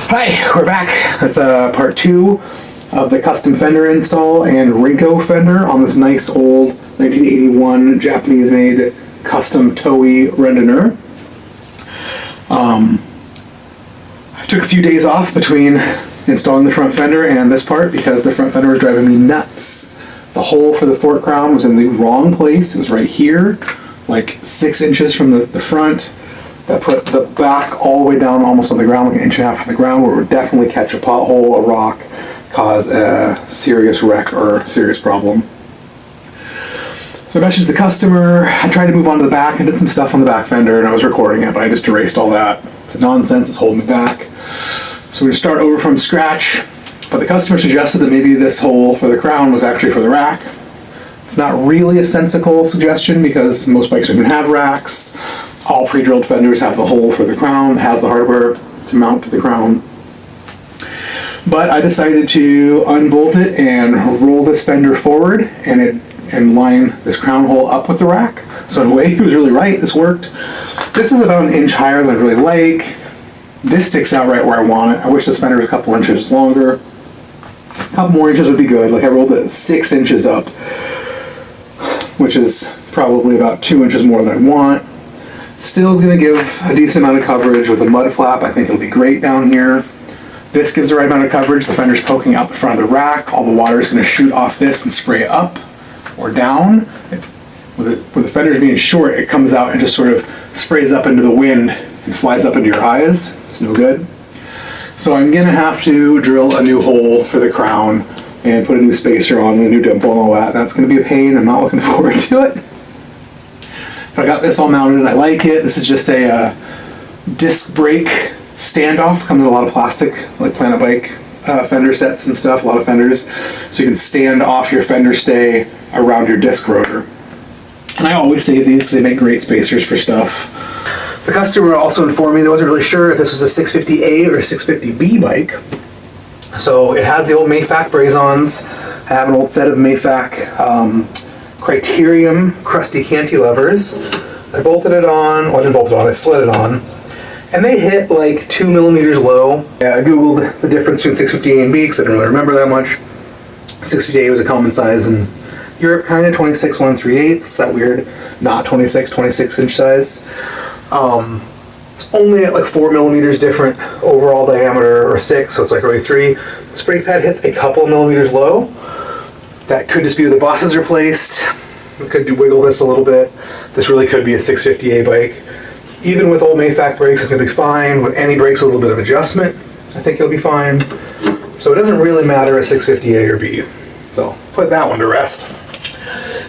Hi, we're back. That's part 2 of the custom fender install and rinko fender on this nice old 1981 Japanese-made custom Toei randonneur. I took a few days off between installing the front fender and this part because the front fender was driving me nuts. The hole for the fork crown was in the wrong place. It was right here, like 6 inches from the front. That put the back all the way down almost on the ground, like 1.5 inches from the ground, where it would definitely catch a pothole, a rock, cause a serious wreck or serious problem. So I messaged the customer. I tried to move on to the back and did some stuff on the back fender, and I was recording it, but I just erased all that. It's nonsense, it's holding me back. So we're gonna start over from scratch, but the customer suggested that maybe this hole for the crown was actually for the rack. It's not really a sensical suggestion because most bikes don't even have racks. All pre-drilled fenders have the hole for the crown, has the hardware to mount to the crown. But I decided to unbolt it and roll this fender forward and line this crown hole up with the rack. So in a way, he was really right, this worked. This is about 1 inch higher than I'd really like. This sticks out right where I want it. I wish this fender was a couple inches longer. A couple more inches would be good. Like I rolled it 6 inches up, which is probably about 2 inches more than I want. Still is going to give a decent amount of coverage with a mud flap. I think it'll be great down here. This gives the right amount of coverage. The fender's poking out the front of the rack. All the water is going to shoot off this and spray up or down. With the fenders being short, it comes out and just sort of sprays up into the wind and flies up into your eyes. It's no good. So I'm going to have to drill a new hole for the crown and put a new spacer on, a new dimple and all that. That's going to be a pain. I'm not looking forward to it. But I got this all mounted and I like it. This is just a disc brake standoff. Comes with a lot of plastic, like Planet Bike fender sets and stuff, a lot of fenders. So you can stand off your fender stay around your disc rotor. And I always save these because they make great spacers for stuff. The customer also informed me they wasn't really sure if this was a 650A or a 650B bike. So it has the old Mayfac braze-ons. I have an old set of Mayfac Criterium crusty cantilevers. I bolted it on, well I didn't bolt it on, I slid it on. And they hit like 2 millimeters low. I googled the difference between 650A and B because I didn't really remember that much. 650A was a common size in Europe, kind of 26 1/3/8. That weird, not 26 inch size. It's only at like 4 millimeters different overall diameter, or 6, so it's like really 3. This brake pad hits a couple millimeters low. That could just be where the bosses are placed. We could wiggle this a little bit. This really could be a 650A bike. Even with old Mayfac brakes, it's going to be fine. With any brakes with a little bit of adjustment, I think it'll be fine. So it doesn't really matter a 650A or B. So put that one to rest.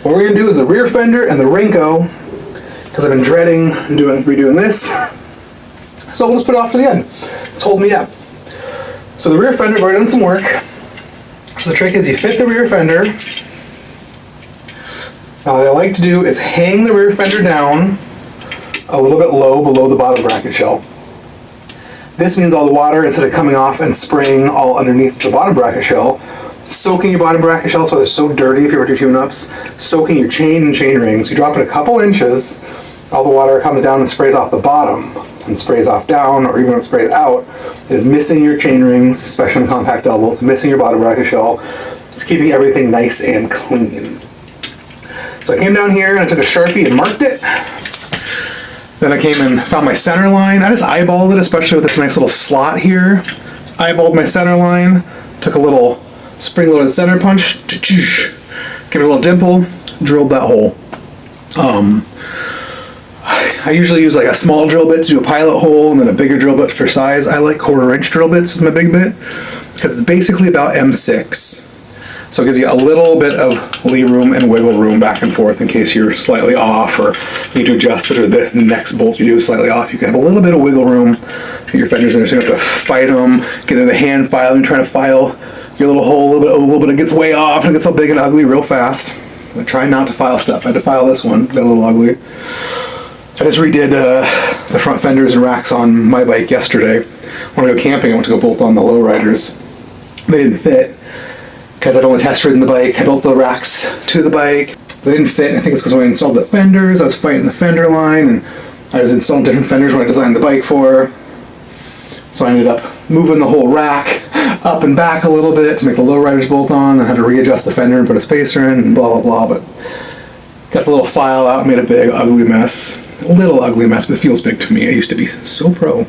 What we're going to do is the rear fender and the rinko, because I've been dreading redoing this. So we'll just put it off to the end. It's holding me up. So the rear fender, I've already done some work. So the trick is you fit the rear fender. Now what I like to do is hang the rear fender down a little bit low below the bottom bracket shell. This means all the water, instead of coming off and spraying all underneath the bottom bracket shell, soaking your bottom bracket shell so they're so dirty if you were to do tune-ups, soaking your chain and chain rings. You drop it a couple inches, all the water comes down and sprays off the bottom and sprays off down, or even when it sprays out, is missing your chain rings, especially in compact doubles, missing your bottom bracket shell. It's keeping everything nice and clean. So I came down here and I took a Sharpie and marked it. Then I came and found my center line. I just eyeballed it, especially with this nice little slot here. Eyeballed my center line, took a little spring-loaded center punch, give it a little dimple, drilled that hole. I usually use like a small drill bit to do a pilot hole and then a bigger drill bit for size. I like 1/4 inch drill bits as my big bit because it's basically about M6. So it gives you a little bit of lee room and wiggle room back and forth in case you're slightly off or need to adjust it, or the next bolt you do is slightly off. You can have a little bit of wiggle room. Your fenders in there, so you don't have to fight them. Get in the hand file and try to file your little hole a little bit oval, but it gets way off and it gets all big and ugly real fast. I try not to file stuff. I had to file this one, got a little ugly. I just redid the front fenders and racks on my bike yesterday. When I go camping, I went to go bolt on the lowriders. They didn't fit because I'd only test ridden the bike. I built the racks to the bike. They didn't fit, and I think it's because when I installed the fenders, I was fighting the fender line, and I was installing different fenders when I designed the bike for. So I ended up moving the whole rack up and back a little bit to make the lowriders bolt on, then had to readjust the fender and put a spacer in and blah, blah, blah. But got the little file out, made a big ugly mess. A little ugly mess, but it feels big to me. I used to be so pro.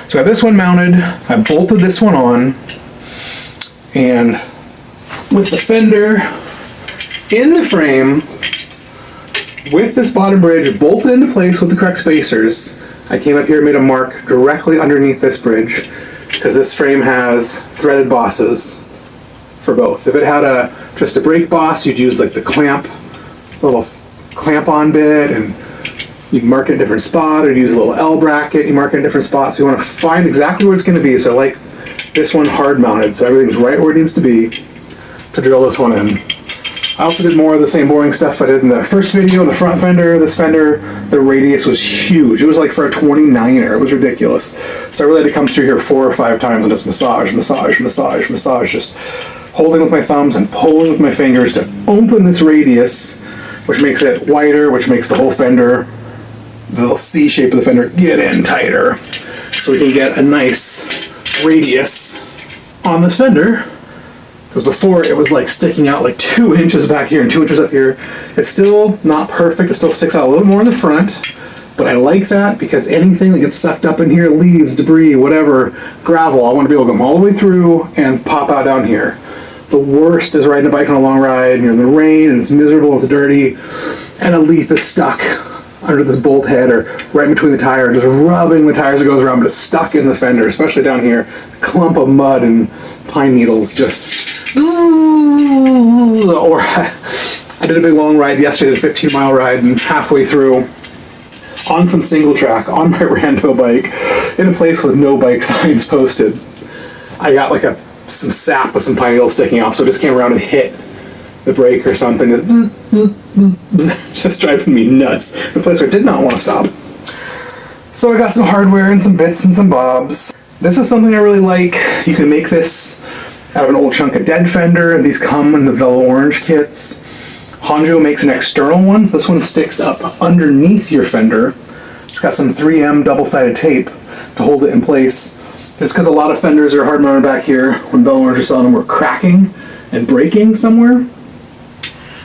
So I got this one mounted, I bolted this one on, and with the fender in the frame, with this bottom bridge bolted into place with the correct spacers, I came up here and made a mark directly underneath this bridge, because this frame has threaded bosses for both. If it had just a brake boss, you'd use like the clamp, the little clamp-on bit, and you can mark it in a different spot, or use a little L bracket, you mark it in different spots. So you want to find exactly where it's going to be. So I like this one hard mounted, so everything's right where it needs to be to drill this one in. I also did more of the same boring stuff I did in the first video. The front fender, this fender, the radius was huge. It was like for a 29er, it was ridiculous. So I really had to come through here 4 or 5 times and just massage, just holding with my thumbs and pulling with my fingers to open this radius, which makes it wider, which makes the whole fender, the little C shape of the fender, get in tighter. So we can get a nice radius on this fender. Because before it was like sticking out like 2 inches back here and 2 inches up here. It's still not perfect, it still sticks out a little more in the front, but I like that because anything that gets sucked up in here, leaves, debris, whatever, gravel, I want to be able to come all the way through and pop out down here. The worst is riding a bike on a long ride and you're in the rain and it's miserable, it's dirty, and a leaf is stuck under this bolt head or right between the tire, just rubbing the tires as it goes around, but it's stuck in the fender, especially down here. A clump of mud and pine needles just... Or I did a big long ride yesterday, a 15-mile ride, and halfway through, on some single track, on my rando bike, in a place with no bike signs posted, I got like some sap with some pine needles sticking off, so it just came around and hit the brake or something. Just driving me nuts. The place where I did not want to stop. So I got some hardware and some bits and some bobs. This is something I really like. You can make this out of an old chunk of dead fender, and these come in the Velo Orange kits. Honjo makes an external one, so this one sticks up underneath your fender. It's got some 3M double-sided tape to hold it in place. It's because a lot of fenders are hard mounted back here when Velo Orange are selling them were cracking and breaking somewhere.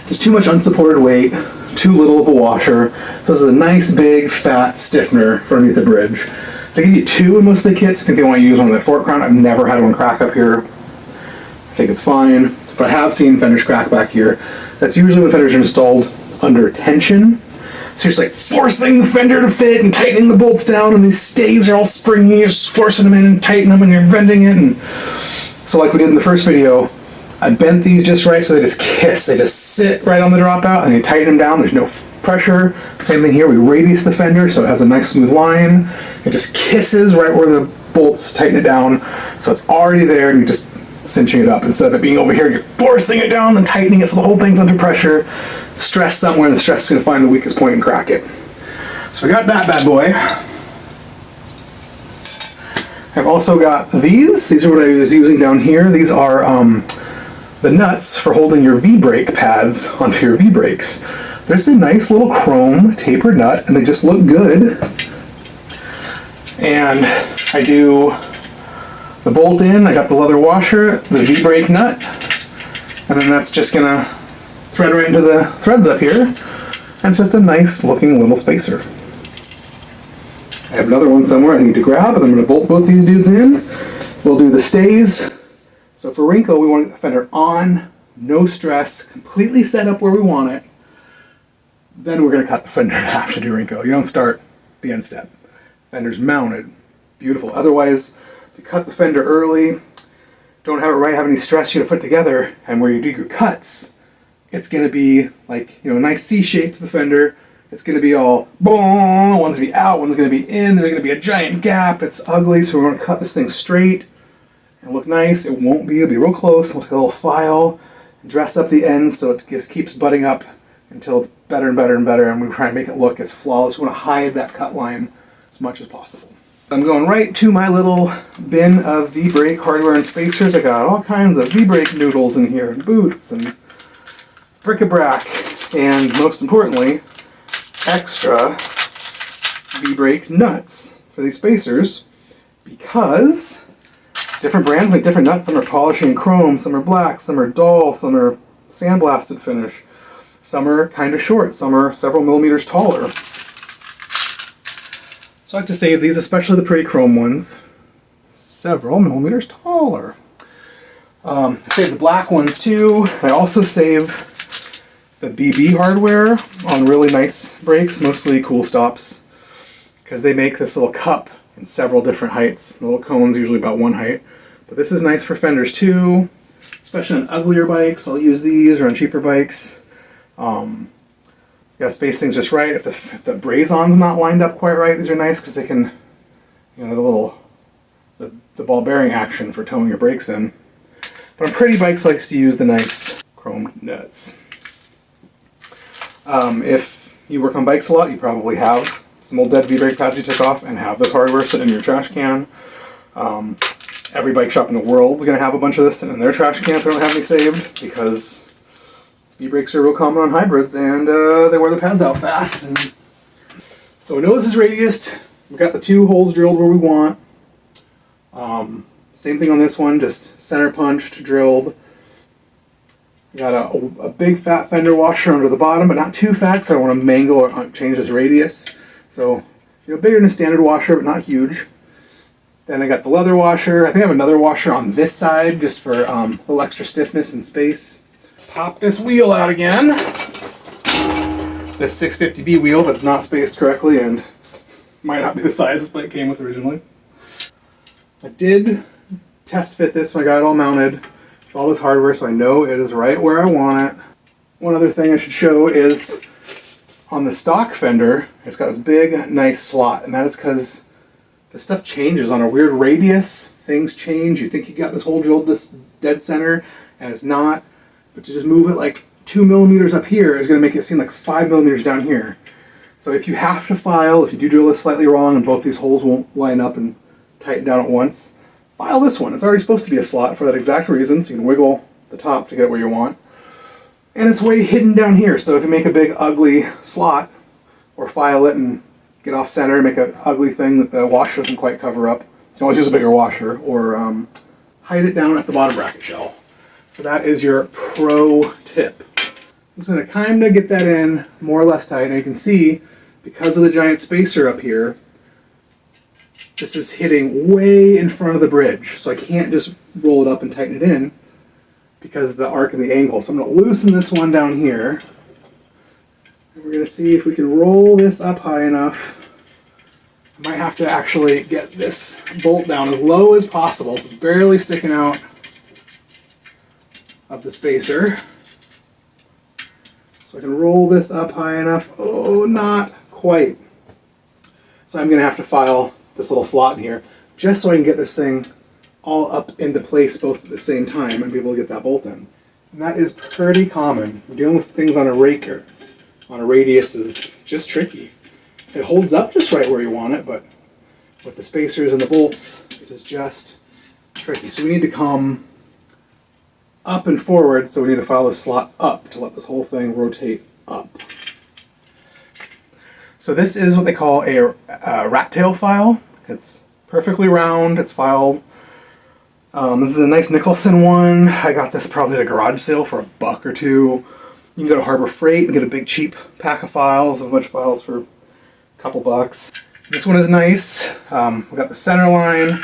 Just too much unsupported weight, too little of a washer. So this is a nice big fat stiffener for underneath the bridge. They give you 2 in most of the kits. I think they want to use one with the fork crown. I've never had one crack up here. I think it's fine, but I have seen fenders crack back here. That's usually when fenders are installed under tension. So you're just like forcing the fender to fit and tightening the bolts down, and these stays are all springy, you're just forcing them in and tightening them and you're bending it. And so like we did in the first video, I bent these just right so they just kiss. They just sit right on the dropout and you tighten them down, there's no pressure. Same thing here, we radius the fender so it has a nice smooth line. It just kisses right where the bolts tighten it down, so it's already there and you just cinching it up. Instead of it being over here, you're forcing it down and tightening it so the whole thing's under pressure. Stress somewhere, and the stress is going to find the weakest point and crack it. So we got that bad boy. I've also got these. These are what I was using down here. These are the nuts for holding your V-brake pads onto your V-brakes. There's a nice little chrome tapered nut, and they just look good. And I do the bolt in, I got the leather washer, the V-brake nut, and then that's just gonna thread right into the threads up here, and it's just a nice looking little spacer. I have another one somewhere I need to grab, and I'm gonna bolt both these dudes in. We'll do the stays. So for Rinko, we want the fender on, no stress, completely set up where we want it. Then we're gonna cut the fender in half to do Rinko. You don't start the end step. Fender's mounted, beautiful. Otherwise, if you cut the fender early, don't have it right, have any stress you to put together, and where you do your cuts, it's going to be like, a nice C shape to the fender. It's going to be all, boom, one's going to be out, one's going to be in, there's going to be a giant gap. It's ugly, so we're going to cut this thing straight and look nice. It won't be, it'll be real close. We'll take a little file and dress up the ends so it just keeps butting up until it's better and better and better, and we try and make it look as flawless. We want to hide that cut line as much as possible. I'm going right to my little bin of V-brake hardware and spacers. I got all kinds of V-brake noodles in here, and boots, and bric-a-brac, and most importantly, extra V-brake nuts for these spacers. because different brands make different nuts. Some are polishing chrome, some are black, some are dull, some are sandblasted finish. Some are kind of short, some are several millimeters taller. So I like to save these, especially the pretty chrome ones, several millimeters taller. I save the black ones too. I also save the BB hardware on really nice brakes, mostly Cool Stops, because they make this little cup in several different heights. The little cone's usually about one height. But this is nice for fenders too, especially on uglier bikes. I'll use these, or on cheaper bikes. Gotta space things just right. If the brazon's not lined up quite right, these are nice because they can, you know, the ball bearing action for towing your brakes in. But on pretty bikes, likes to use the nice chrome nuts. If you work on bikes a lot, you probably have some old dead V-brake pads you took off and have this hardware sitting in your trash can. Every bike shop in the world is going to have a bunch of this sitting in their trash can if they don't have any saved, because V-brakes are real common on hybrids and they wear the pads out fast. And so we know this is radiused. We've got the two holes drilled where we want. Same thing on this one, just center punched, drilled. Got a big fat fender washer under the bottom, but not too fat, so I don't want to mangle or change this radius. So, you know, bigger than a standard washer, but not huge. Then I got the leather washer. I think I have another washer on this side, just for a little extra stiffness and space. Pop this wheel out again. This 650B wheel that's not spaced correctly and might not be the size this bike came with originally. I did test fit this when I got it all mounted with all this hardware, so I know it is right where I want it. One other thing I should show is on the stock fender, it's got this big, nice slot, and that is because the stuff changes on a weird radius. Things change. You think you got this hole drilled this dead center, and it's not. But to just move it like 2 millimeters up here is going to make it seem like 5 millimeters down here. So if you have to file, if you do drill this slightly wrong and both these holes won't line up and tighten down at once, file this one. It's already supposed to be a slot for that exact reason, so you can wiggle the top to get it where you want. And it's way hidden down here, so if you make a big ugly slot, or file it and get off center and make an ugly thing that the washer doesn't quite cover up, you can always use a bigger washer, or hide it down at the bottom bracket shell. So that is your pro tip. I'm just going to kind of get that in more or less tight, and you can see, because of the giant spacer up here, this is hitting way in front of the bridge, so I can't just roll it up and tighten it in because of the arc and the angle. So I'm going to loosen this one down here. And we're going to see if we can roll this up high enough. I might have to actually get this bolt down as low as possible, so it's barely sticking out of the spacer. So I can roll this up high enough. Oh, not quite. So I'm going to have to file this little slot in here just so I can get this thing all up into place both at the same time and be able to get that bolt in. And that is pretty common. Dealing with things on a rake or on a radius is just tricky. It holds up just right where you want it, but with the spacers and the bolts, it is just tricky. So we need to come up and forward, so we need to file this slot up to let this whole thing rotate up. So this is what they call a rat tail file. It's perfectly round, it's filed. This is a nice Nicholson one. I got this probably at a garage sale for $1 or $2. You can go to Harbor Freight and get a big cheap pack of files, a bunch of files for a couple bucks. This one is nice. We got the center line.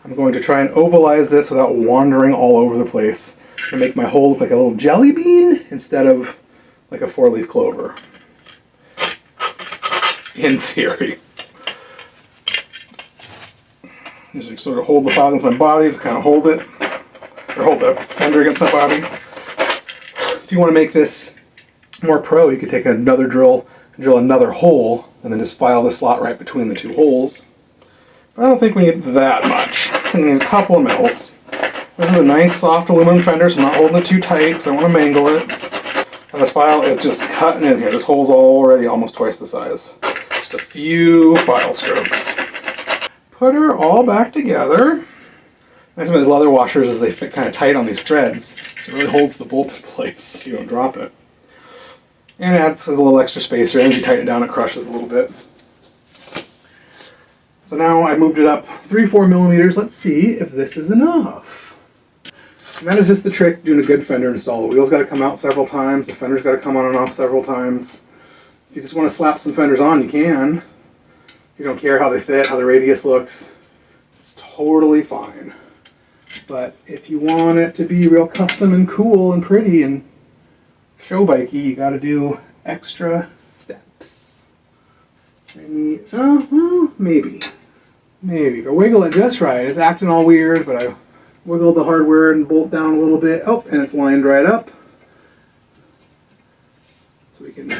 I'm going to try and ovalize this without wandering all over the place. To make my hole look like a little jelly bean instead of like a 4-leaf clover. In theory. Just sort of hold the file against my body to kind of hold it, or hold the fender against my body. If you want to make this more pro, you could take another drill and drill another hole, and then just file the slot right between the two holes. But I don't think we need that much. We need a couple of mils. This is a nice soft aluminum fender, so I'm not holding it too tight because I want to mangle it. And this file is just cutting in here. This hole's already almost twice the size. Just a few file strokes. Put her all back together. Nice about these leather washers is they fit kind of tight on these threads, so it really holds the bolt in place so you don't drop it. And it adds a little extra spacer, and as you tighten it down, it crushes a little bit. So now I moved it up 3-4 millimeters. Let's see if this is enough. And that is just the trick doing a good fender install. The wheel's got to come out several times. The fender's got to come on and off several times. If you just want to slap some fenders on, you can. If you don't care how they fit, how the radius looks, it's totally fine. But if you want it to be real custom and cool and pretty and show bikey, you got to do extra steps. Maybe. If I wiggle it just right, it's acting all weird, but I wiggled the hardware and bolt down a little bit. Oh, and it's lined right up. So we can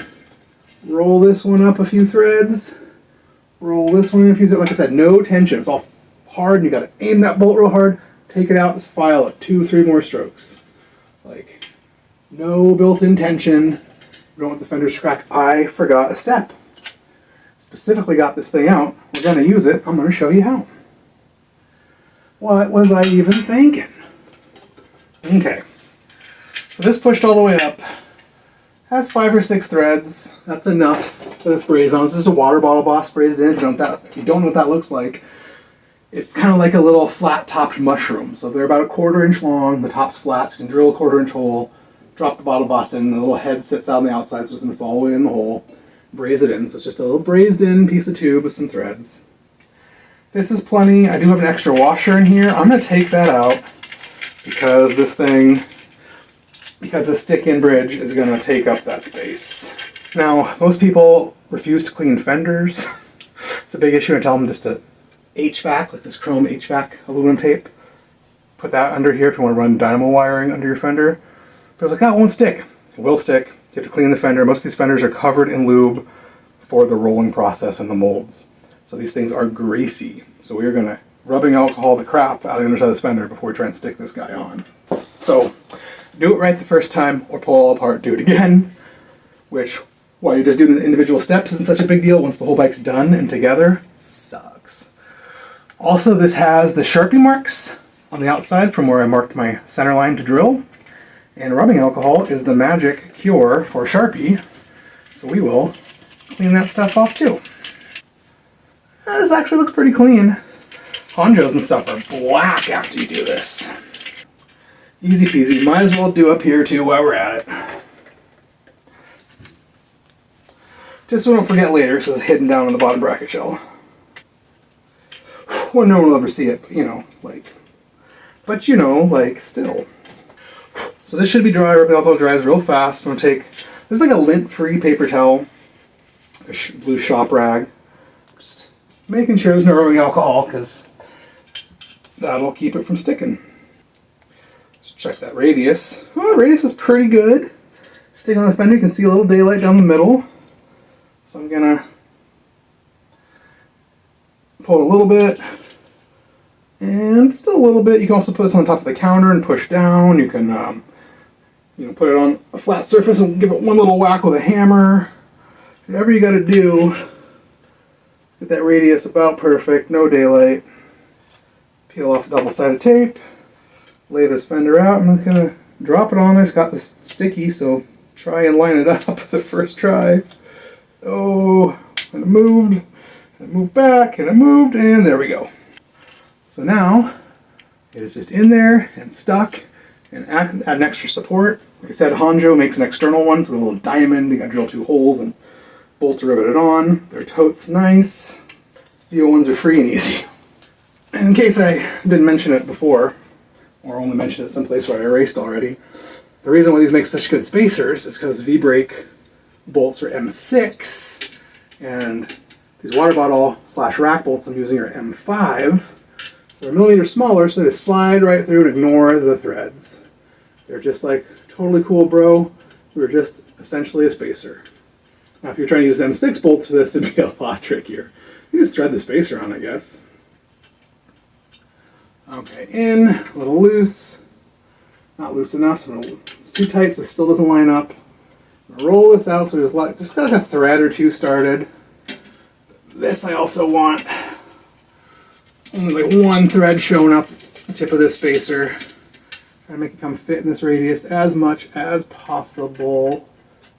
roll this one up a few threads. Roll this one in a few threads. Like I said, no tension. It's all hard, and you got to aim that bolt real hard. Take it out, just file it 2-3 more strokes. Like, no built-in tension. You don't want the fenders to crack. I forgot a step. Specifically got this thing out. We're going to use it. I'm going to show you how. What was I even thinking? Okay. So this pushed all the way up. Has 5 or 6 threads. That's enough for the sprays on. This is a water bottle boss sprays in. If you don't know what that looks like, it's kind of like a little flat-topped mushroom. So they're about 1/4 inch long. The top's flat, so you can drill a 1/4 inch hole, drop the bottle boss in, and the little head sits out on the outside so it doesn't fall away in the hole. Braze it in. So it's just a little brazed in piece of tube with some threads. This is plenty. I do have an extra washer in here. I'm going to take that out because this stick-in bridge is going to take up that space. Now, most people refuse to clean fenders. It's a big issue. I tell them just to HVAC, like this chrome HVAC aluminum tape. Put that under here if you want to run dynamo wiring under your fender. But I was like, oh, it won't stick. It will stick. You have to clean the fender. Most of these fenders are covered in lube for the rolling process and the molds. So these things are greasy. So we are going to rubbing alcohol the crap out of the underside of this fender before we try and stick this guy on. So do it right the first time or pull it all apart, do it again. Which, while you're just doing the individual steps, isn't such a big deal. Once the whole bike's done and together, sucks. Also, this has the Sharpie marks on the outside from where I marked my center line to drill. And rubbing alcohol is the magic cure for Sharpie. So we will clean that stuff off too. This actually looks pretty clean. Honjos and stuff are black after you do this. Easy peasy. Might as well do up here too while we're at it. Just so we don't forget later, because it's hidden down on the bottom bracket shell. Well, no one will ever see it, but still. So this should be dry. Rubbing alcohol dries real fast. I'm going to take, this is like a lint-free paper towel, a blue shop rag. Just making sure there's no rubbing alcohol, because that'll keep it from sticking. Just check that radius. Oh, the radius is pretty good. Stick on the fender, you can see a little daylight down the middle. So I'm going to pull it a little bit, and still a little bit. You can also put this on top of the counter and push down. You can put it on a flat surface and give it one little whack with a hammer. Whatever you got to do, get that radius about perfect, no daylight. Peel off the double-sided tape, lay this fender out. I'm going to drop it on there. It's got this sticky, so try and line it up the first try. Oh, and it moved, and it moved back, and it moved, and there we go. So now, it is just in there and stuck, and add an extra support. Like I said, Honjo makes an external one, so a little diamond. You gotta drill 2 holes and bolt to rivet it on. They're totes nice. These ones are free and easy. And in case I didn't mention it before, or only mentioned it someplace where I erased already, the reason why these make such good spacers is because V-brake bolts are M6, and these water bottle / rack bolts I'm using are M5. So they're millimeters smaller, so they slide right through and ignore the threads. They're just like, totally cool, bro. We're just essentially a spacer. Now, if you're trying to use M6 bolts for this, it'd be a lot trickier. You just thread the spacer on, I guess. Okay, in, a little loose. Not loose enough, so it's too tight, so it still doesn't line up. I'm gonna roll this out so there's just got like a thread or two started. This I also want only like 1 thread showing up the tip of this spacer. Try to make it come fit in this radius as much as possible.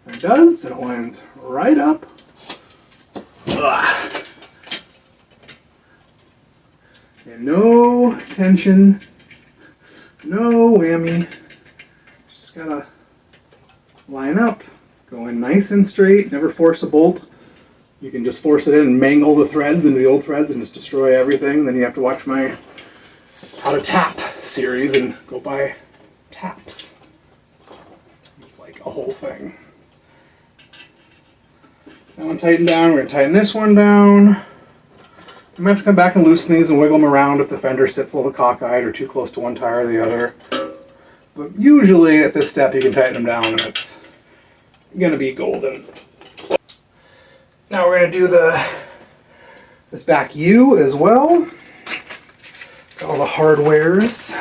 And it does, and it lines right up. Ugh. And no tension, no whammy. Just gotta line up, go in nice and straight, never force a bolt. You can just force it in and mangle the threads into the old threads and just destroy everything. Then you have to watch my how to tap series and go buy taps. It's like a whole thing. That one tightened down, we're gonna tighten this one down. You might have to come back and loosen these and wiggle them around if the fender sits a little cockeyed or too close to one tire or the other. But usually at this step you can tighten them down and it's gonna be golden. Now we're gonna do this back U as well. Got all the hardwares.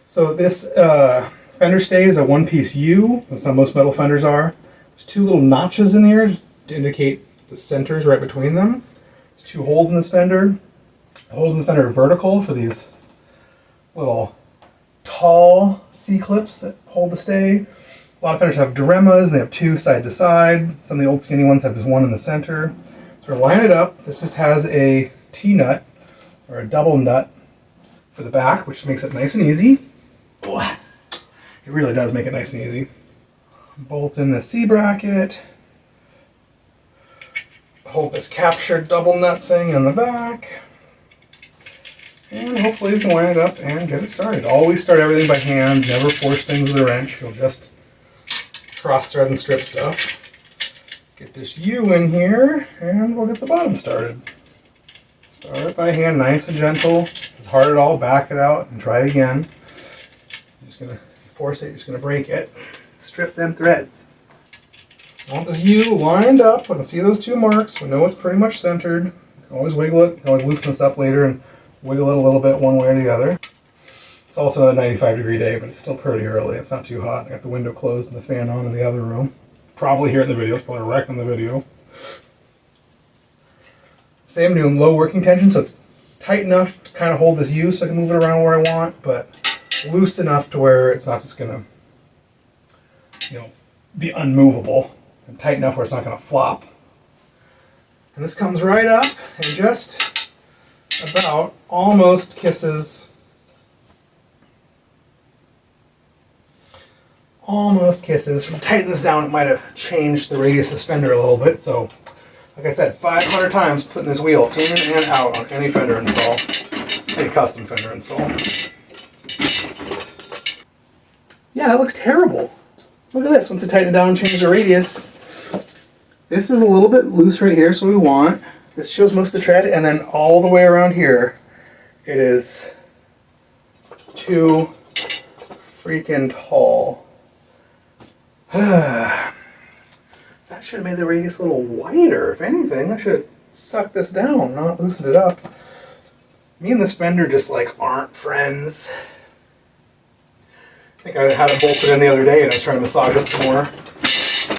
So this fender stay is a one-piece U. That's how most metal fenders are. There's two little notches in here to indicate the centers right between them. There's two holes in this fender. The holes in this fender are vertical for these little tall C-clips that hold the stay. A lot of fenders have diorama's and they have two side to side. Some of the old skinny ones have just one in the center. So we're line it up. This just has a T-nut or a double nut for the back, which makes it nice and easy. It really does make it nice and easy. Bolt in the C-bracket. Hold this captured double nut thing in the back. And hopefully we can line it up and get it started. Always start everything by hand. Never force things with a wrench. You'll just cross thread and strip stuff. Get this U in here and we'll get the bottom started. Start it by hand, nice and gentle. If it's hard at all, back it out and try it again. You're just gonna force it, you're just gonna break it. Strip them threads. I want this U lined up. I can see those two marks. We know it's pretty much centered. You can always wiggle it. You can always loosen this up later and wiggle it a little bit one way or the other. It's also a 95-degree day, but it's still pretty early. It's not too hot. I got the window closed and the fan on in the other room. Probably hear it in the video. It's probably a wreck in the video. Same, doing low working tension, so it's tight enough to kind of hold this U so I can move it around where I want, but loose enough to where it's not just gonna, be unmovable, and tight enough where it's not gonna flop. And this comes right up and just about almost kisses. Almost kisses. If I tighten this down, it might have changed the radius of this fender a little bit. So, like I said, 500 times putting this wheel in and out on any fender install, any custom fender install. Yeah, that looks terrible. Look at this. Once I tighten it down and change the radius, this is a little bit loose right here, so we want. This shows most of the tread, and then all the way around here, it is too freaking tall. That should have made the radius a little wider. If anything, I should have sucked this down, not loosened it up. Me and this fender just aren't friends. I think I had it bolted in the other day and I was trying to massage it some more.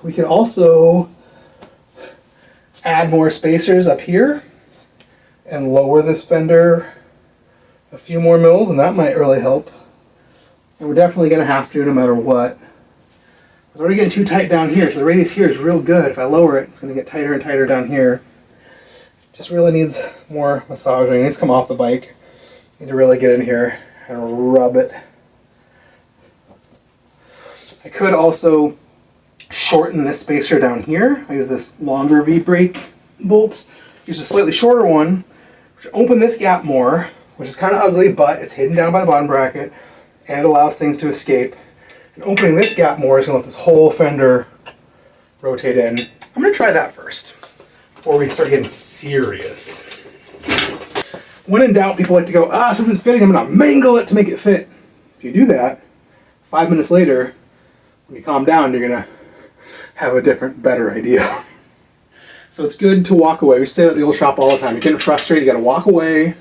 We can also add more spacers up here and lower this fender a few more mils, and that might really help. And we're definitely going to have to no matter what. It's already getting too tight down here, so the radius here is real good. If I lower it, it's going to get tighter and tighter down here. It just really needs more massaging. It needs to come off the bike. Need to really get in here and rub it. I could also shorten this spacer down here. I use this longer V-brake bolt. Use a slightly shorter one, which open this gap more, which is kind of ugly, but it's hidden down by the bottom bracket, and it allows things to escape. And opening this gap more is going to let this whole fender rotate in. I'm going to try that first before we start getting serious. When in doubt, people like to go, this isn't fitting, I'm going to mangle it to make it fit. If you do that, 5 minutes later, when you calm down, you're going to have a different, better idea. So it's good to walk away. We say that at the old shop all the time. You're getting frustrated, you got to walk away,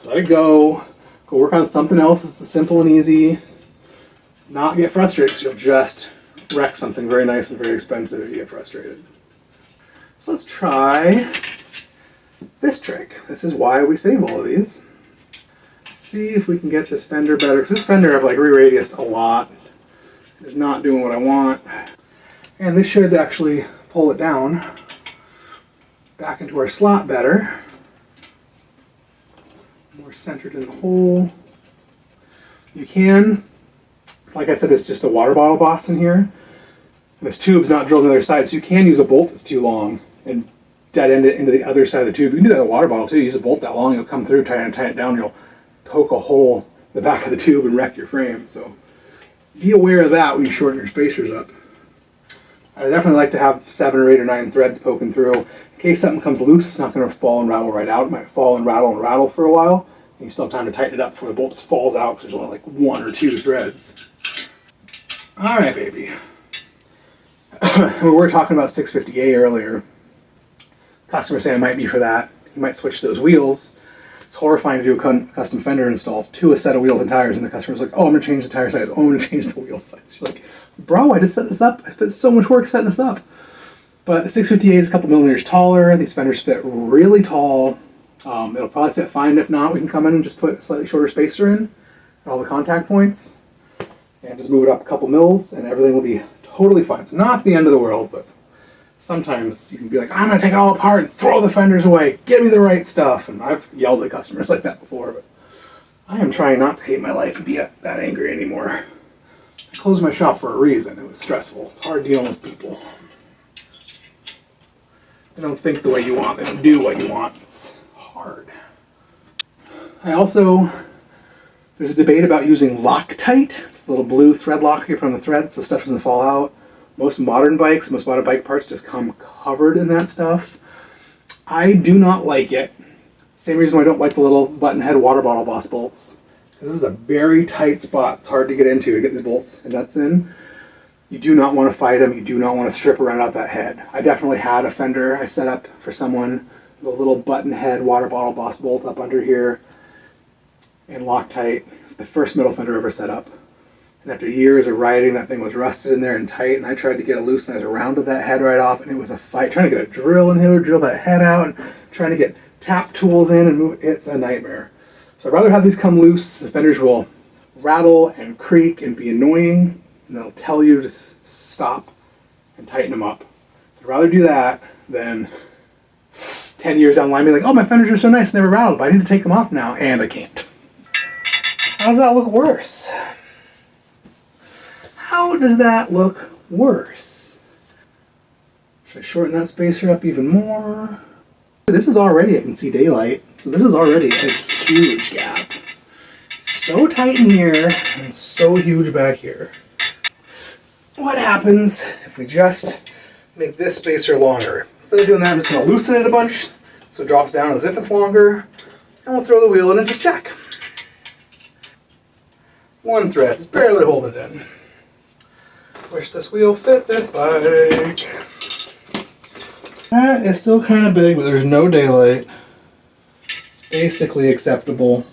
let it go work on something else that's simple and easy. Not get frustrated, because you'll just wreck something very nice and very expensive if you get frustrated. So let's try this trick. This is why we save all of these. Let's see if we can get this fender better, because this fender I've re-radiused a lot. It's not doing what I want. And this should actually pull it down back into our slot better. More centered in the hole. You can, like I said, it's just a water bottle boss in here. And this tube's not drilled on the other side, so you can use a bolt that's too long and dead end it into the other side of the tube. You can do that with a water bottle too. Use a bolt that long, it'll come through, tie it down, you'll poke a hole in the back of the tube and wreck your frame. So be aware of that when you shorten your spacers up. I definitely like to have 7 or 8 or 9 threads poking through. In case something comes loose, it's not going to fall and rattle right out. It might fall and rattle for a while. And you still have time to tighten it up before the bolt just falls out because there's only like 1 or 2 threads. All right, baby. We were talking about 650A earlier. Customer saying it might be for that. You might switch those wheels. It's horrifying to do a custom fender install to a set of wheels and tires, and the customer's like, oh, I'm going to change the tire size. Oh, I'm going to change the wheel size. You're like, bro, I just set this up. I spent so much work setting this up. But the 650A is a couple millimeters taller. These fenders fit really tall. It'll probably fit fine. If not, we can come in and just put a slightly shorter spacer in at all the contact points and just move it up a couple mils and everything will be totally fine. It's not the end of the world, but sometimes you can be like, I'm going to take it all apart and throw the fenders away. Give me the right stuff. And I've yelled at customers like that before, but I am trying not to hate my life and be that angry anymore. I closed my shop for a reason. It was stressful. It's hard dealing with people. They don't think the way you want. They don't do what you want. It's hard. There's a debate about using Loctite. It's the little blue thread lock you put on the threads so stuff doesn't fall out. Most modern bike parts just come covered in that stuff. I do not like it. Same reason why I don't like the little button head water bottle boss bolts. This is a very tight spot. It's hard to get into to get these bolts and nuts in. You do not want to fight them. You do not want to strip around out that head. I definitely had a fender I set up for someone, the little button head water bottle boss bolt up under here and Loctite. It's the first metal fender I ever set up. And after years of riding, that thing was rusted in there and tight, and I tried to get it loose, and I was rounded that head right off, and it was a fight. Trying to get a drill in here, drill that head out, and trying to get tap tools in and move. It's a nightmare. So I'd rather have these come loose. The fenders will rattle and creak and be annoying, and they'll tell you to stop and tighten them up. I'd rather do that than 10 years down the line be like, oh, my fenders are so nice, never rattled, but I need to take them off now, and I can't. How does that look worse? How does that look worse? Should I shorten that spacer up even more? This is already, I can see daylight, so this is already a huge gap. So tight in here and so huge back here. What happens if we just make this spacer longer? Instead of doing that, I'm just going to loosen it a bunch so it drops down as if it's longer, and we'll throw the wheel in and just check. One thread, just barely hold it in. Wish this wheel fit this bike. That is still kind of big, but there's no daylight. It's basically acceptable.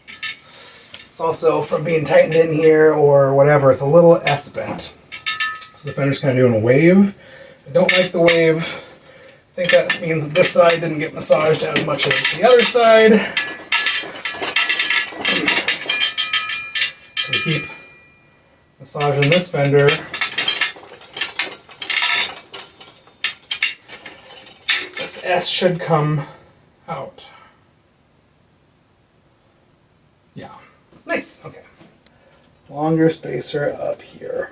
It's also from being tightened in here or whatever, it's a little S-bent. So the fender's kind of doing a wave. I don't like the wave. I think that means that this side didn't get massaged as much as the other side. So we keep massaging this fender. This S should come out. Yeah. Nice. Okay. Longer spacer up here.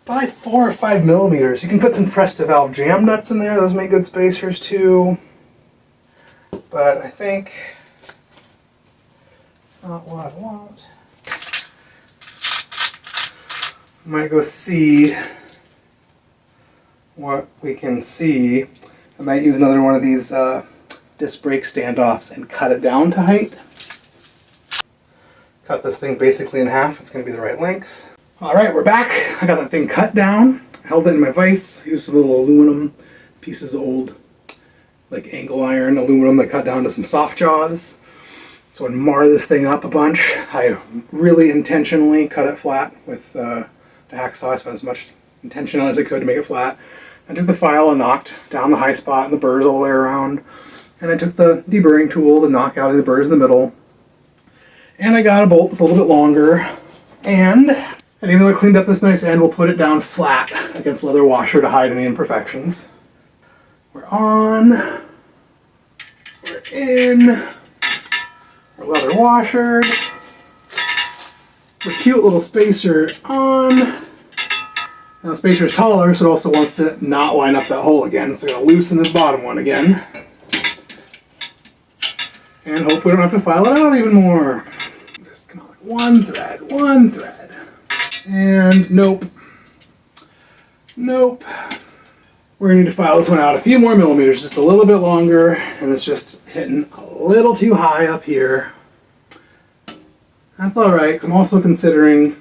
Probably 4 or 5 millimeters. You can put some press-to-valve jam nuts in there. Those make good spacers too. But I think it's not what I want. Might go see what we can see. I might use another one of these disc brake standoffs and cut it down to height. Cut this thing basically in half. It's going to be the right length. Alright, we're back. I got that thing cut down. I held it in my vise. I used some little aluminum pieces of old like angle iron aluminum that cut down to some soft jaws. So I'd mar this thing up a bunch. I really intentionally cut it flat with the hacksaw. I spent as much intention as I could to make it flat. I took the file and knocked down the high spot and the burrs all the way around. And I took the deburring tool to knock out the burrs in the middle. And I got a bolt that's a little bit longer. And even though I cleaned up this nice end, we'll put it down flat against leather washer to hide any imperfections. We're on. We're in. Our leather washers. The cute little spacer on. Now the spacer is taller, so it also wants to not line up that hole again. So I'm going to loosen this bottom one again. And hope we don't have to file it out even more. Just kind of like one thread. And nope. Nope. We're going to need to file this one out a few more millimeters, just a little bit longer, and it's just hitting a little too high up here. That's alright, I'm also considering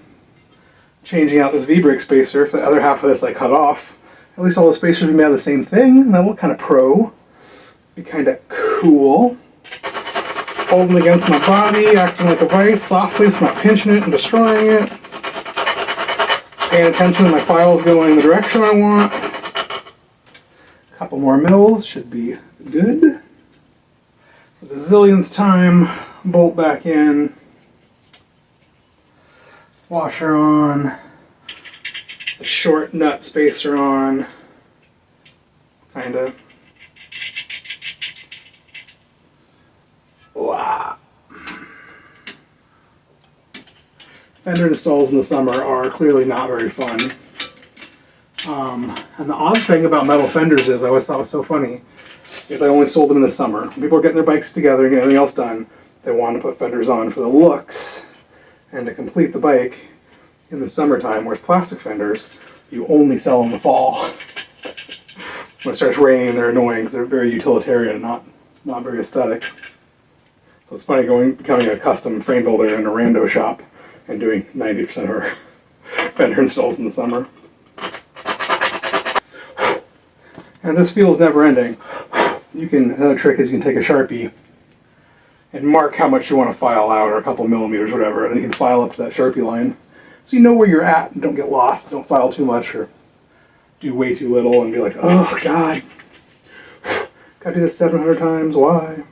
changing out this V-brake spacer for the other half of this I cut off. At least all the spacers will be made out of the same thing, and that'll look kind of pro. Be kind of cool. Holding against my body, acting like a vice, softly so I'm not pinching it and destroying it. Paying attention to my files going in the direction I want. A couple more mils should be good. For the zillionth time, bolt back in. Washer on. The short nut spacer on. Kinda. Wow. Fender installs in the summer are clearly not very fun. And the odd thing about metal fenders is, I always thought was so funny, is I only sold them in the summer. When people are getting their bikes together and getting everything else done, they want to put fenders on for the looks and to complete the bike in the summertime, whereas plastic fenders, you only sell in the fall. When it starts raining, they're annoying because they're very utilitarian and not very aesthetic. So it's funny becoming a custom frame builder in a rando shop and doing 90% of our fender installs in the summer. And this feels never ending. Another trick is you can take a Sharpie and mark how much you want to file out, or a couple millimeters, whatever, and you can file up to that Sharpie line. So you know where you're at and don't get lost, don't file too much or do way too little and be like, oh God, gotta do this 700 times, why?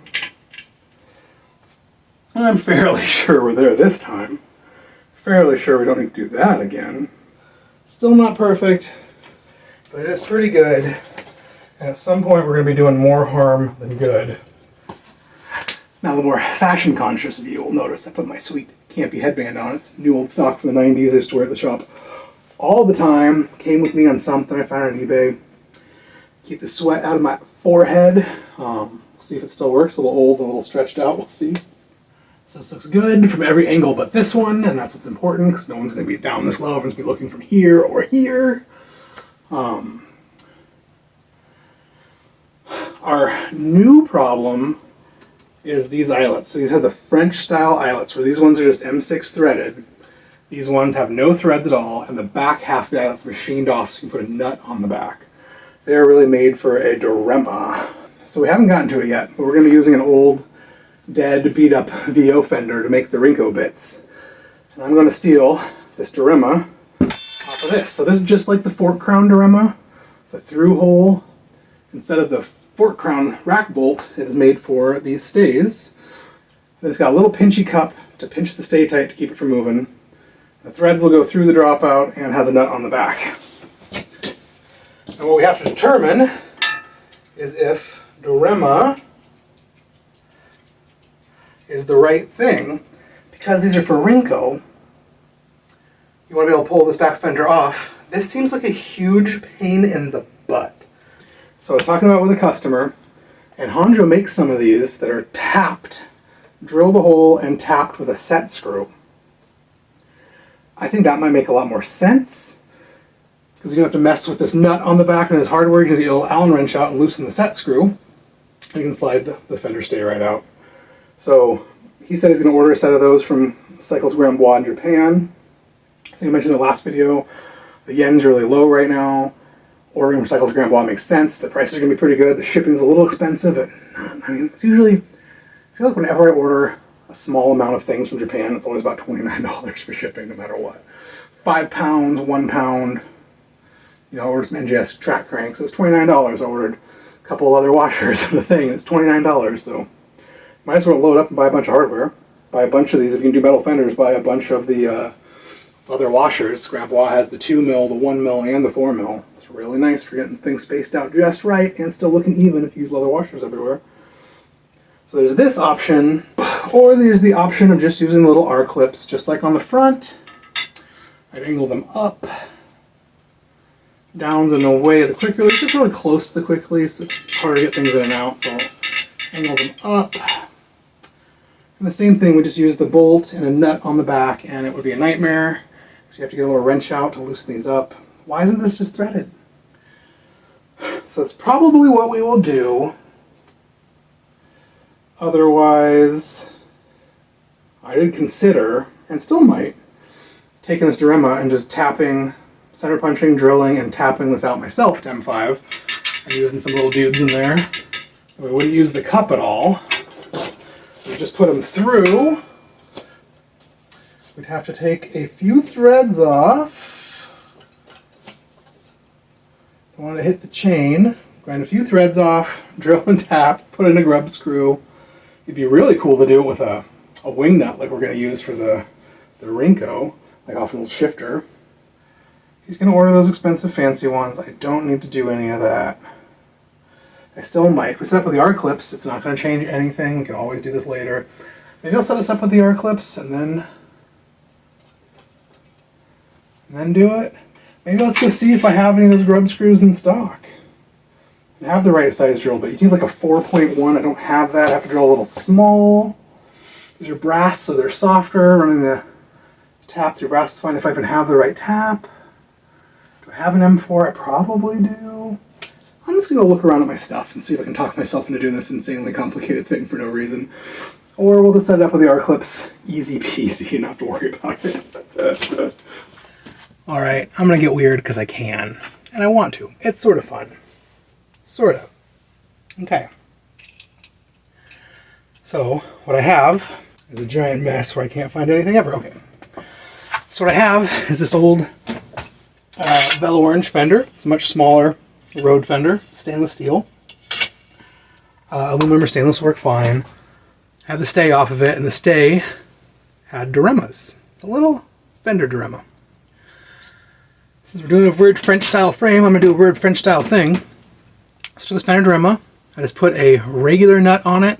I'm fairly sure we're there this time. Fairly sure we don't need to do that again. Still not perfect, but it is pretty good. And at some point we're going to be doing more harm than good. Now the more fashion conscious of you will notice I put my sweet campy headband on. It's new old stock from the 90s. I used to wear it at the shop all the time. Came with me on something I found on eBay. Keep the sweat out of my forehead. See if it still works. A little old, a little stretched out. We'll see. So this looks good from every angle but this one, and that's what's important because no one's going to be down this low. Everyone's going to be looking from here or here. Our new problem is these eyelets. So these are the French style eyelets, where these ones are just M6 threaded. These ones have no threads at all, and the back half of the eyelet's machined off so you can put a nut on the back. They're really made for a diorama. So we haven't gotten to it yet, but we're going to be using an old, dead, beat up VO fender to make the rinko bits. And I'm going to steal this diorama off of this. So this is just like the fork crown diorama. It's a through hole. Instead of the fork crown rack bolt, it is made for these stays. And it's got a little pinchy cup to pinch the stay tight to keep it from moving. The threads will go through the dropout and has a nut on the back. And what we have to determine is if diorama is the right thing. Because these are for rinko, you want to be able to pull this back fender off. This seems like a huge pain in the butt. So I was talking about it with a customer, and Honjo makes some of these that are tapped, drilled a hole and tapped with a set screw. I think that might make a lot more sense, because you don't have to mess with this nut on the back and this hardware. You just get a little Allen wrench out and loosen the set screw. You can slide the fender stay right out. So he said he's going to order a set of those from Cycles Grand Bois in Japan. I think I mentioned in the last video, the yen's really low right now. Ordering from Cycles Grand Bois makes sense. The prices are going to be pretty good. The shipping's a little expensive. It's usually, I feel like whenever I order a small amount of things from Japan, it's always about $29 for shipping, no matter what. 5 pounds, 1 pound. I ordered some NJS track cranks. It was $29. I ordered a couple of other washers and the thing. It's $29. So might as well load up and buy a bunch of hardware. Buy a bunch of these. If you can do metal fenders, buy a bunch of the other washers. Grand Bois has the 2 mil, the 1 mil, and the 4 mil. It's really nice for getting things spaced out just right and still looking even if you use leather washers everywhere. So there's this option. Or there's the option of just using little R-clips, just like on the front. I'd angle them up. Down's in the way of the quick release. It's really close to the quick release. It's hard to get things in and out, so I'll angle them up. And the same thing, we just use the bolt and a nut on the back, and it would be a nightmare. So you have to get a little wrench out to loosen these up. Why isn't this just threaded? So it's probably what we will do. Otherwise, I did consider, and still might, taking this diorama and just tapping, center punching, drilling, and tapping this out myself to M5, and using some little dudes in there. We wouldn't use the cup at all. We'd just put them through. We'd have to take a few threads off. I want to hit the chain, grind a few threads off, drill and tap, put in a grub screw. It'd be really cool to do it with a wing nut like we're going to use for the rinko, like off an old shifter. He's going to order those expensive fancy ones. I don't need to do any of that. I still might. If we set up with the R-clips, it's not going to change anything. We can always do this later. Maybe I'll set this up with the R-clips and then do it. Maybe let's go see if I have any of those grub screws in stock. I have the right size drill, but you need like a 4.1. I don't have that. I have to drill a little small. These are brass, so they're softer. Running the tap through brass is fine if I even have the right tap. Do I have an M4? I probably do. I'm just going to look around at my stuff and see if I can talk myself into doing this insanely complicated thing for no reason. Or we'll just set it up with the R-clips. Easy peasy, not have to worry about it. Alright, I'm going to get weird because I can. And I want to. It's sort of fun. Sort of. Okay. So, what I have is a giant mess where I can't find anything ever. Okay. So what I have is this old Velo Orange fender. It's a much smaller road fender, stainless steel. Aluminum or stainless work fine. I had the stay off of it, and the stay had dioramas. A little fender diorama. Since we're doing a weird French style frame, I'm going to do a weird French style thing. So to this fender diorama, I just put a regular nut on it,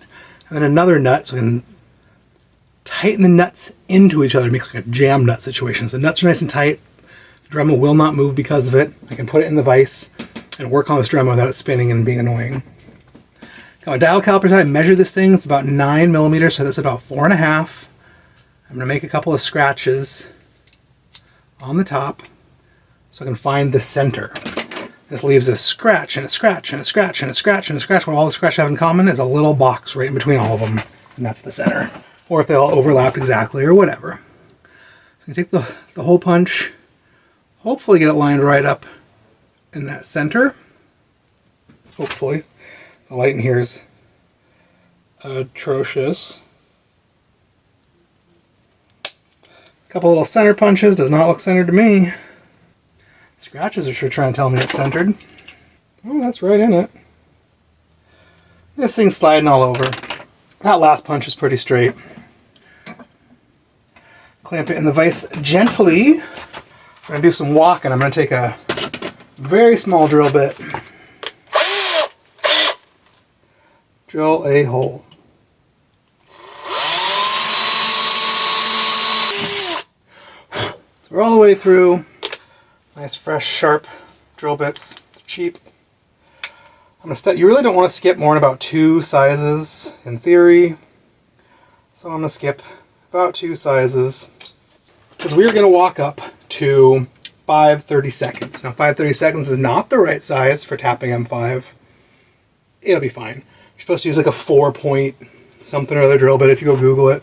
and then another nut so I can tighten the nuts into each other, make like a jam nut situation. So the nuts are nice and tight. The diorama will not move because of it. I can put it in the vise and work on this diorama without it spinning and being annoying. Got my dial caliper. I measured this thing. It's about 9 millimeters, so that's about 4.5. I'm going to make a couple of scratches on the top so I can find the center. This leaves a scratch and a scratch and a scratch and a scratch and a scratch. What all the scratches have in common is a little box right in between all of them, and that's the center. Or if they all overlap exactly or whatever. So you take the hole punch, hopefully get it lined right up in that center. Hopefully. The light in here is atrocious. A couple little center punches, does not look centered to me. Scratches are sure trying to tell me it's centered. Oh, that's right in it. This thing's sliding all over. That last punch is pretty straight. Clamp it in the vise gently. I'm going to do some walking. I'm going to take a very small drill bit. Drill a hole. So we're all the way through. Nice, fresh, sharp drill bits. They're cheap. I'm going to you really don't want to skip more than about 2 sizes in theory. So I'm going to skip about 2 sizes. Because we're going to walk up to 5/30 seconds. Now 5/30 seconds is not the right size for tapping M5. It'll be fine. You're supposed to use like a 4 point something or other drill bit if you go Google it.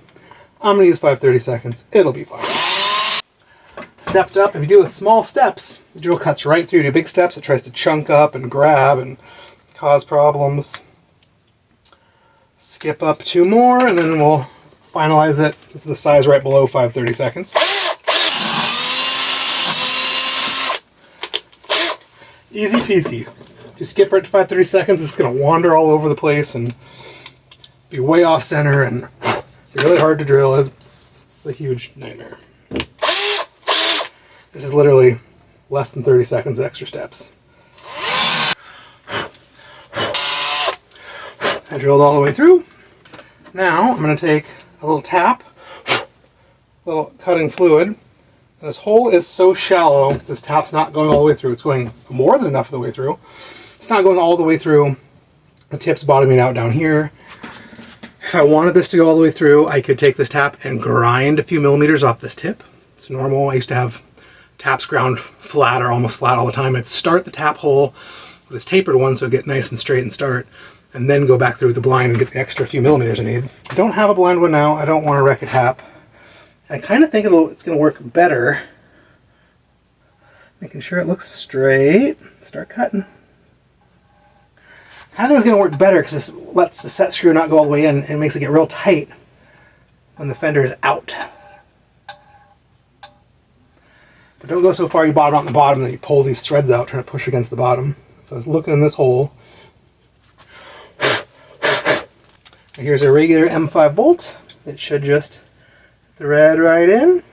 I'm going to use 5/30 seconds. It'll be fine. Stepped up, if you do with small steps, the drill cuts right through. Do big steps, it tries to chunk up and grab and cause problems. Skip up 2 more and then we'll finalize it. This is the size right below 5/30 seconds. Easy peasy. If you skip right to 5/30 seconds, it's going to wander all over the place and be way off center and be really hard to drill. It's a huge nightmare. This is literally less than 30 seconds extra steps. I drilled all the way through. Now I'm going to take a little tap, a little cutting fluid. This hole is so shallow, this tap's not going all the way through. It's going more than enough of the way through. It's not going all the way through. The tip's bottoming out down here. If I wanted this to go all the way through, I could take this tap and grind a few millimeters off this tip. It's normal. I used to have taps ground flat or almost flat all the time. I'd start the tap hole with this tapered one so it'd get nice and straight and start, and then go back through the blind and get the extra few millimeters I need. I don't have a blind one now. I don't want to wreck a tap. I kind of think it's going to work better. Making sure it looks straight. Start cutting. I think it's going to work better because this lets the set screw not go all the way in and makes it get real tight when the fender is out. But don't go so far you bottom out in the bottom that you pull these threads out trying to push against the bottom. So I was looking in this hole. Here's a regular M5 bolt. It should just thread right in.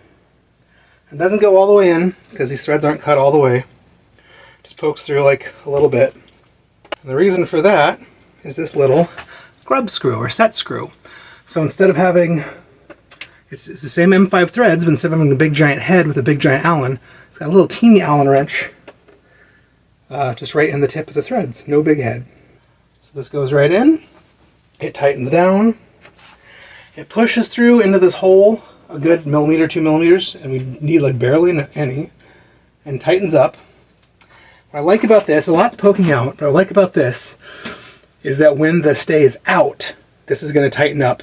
It doesn't go all the way in because these threads aren't cut all the way. Just pokes through like a little bit. And the reason for that is this little grub screw or set screw. So instead of having, it's the same M5 threads, but instead of having a big giant head with a big giant Allen, it's got a little teeny Allen wrench just right in the tip of the threads. No big head. So this goes right in. It tightens down. It pushes through into this hole a good millimeter, 2 millimeters, and we need like barely any, and tightens up. What I like about this, a lot's poking out, but what I like about this is that when the stay is out, this is going to tighten up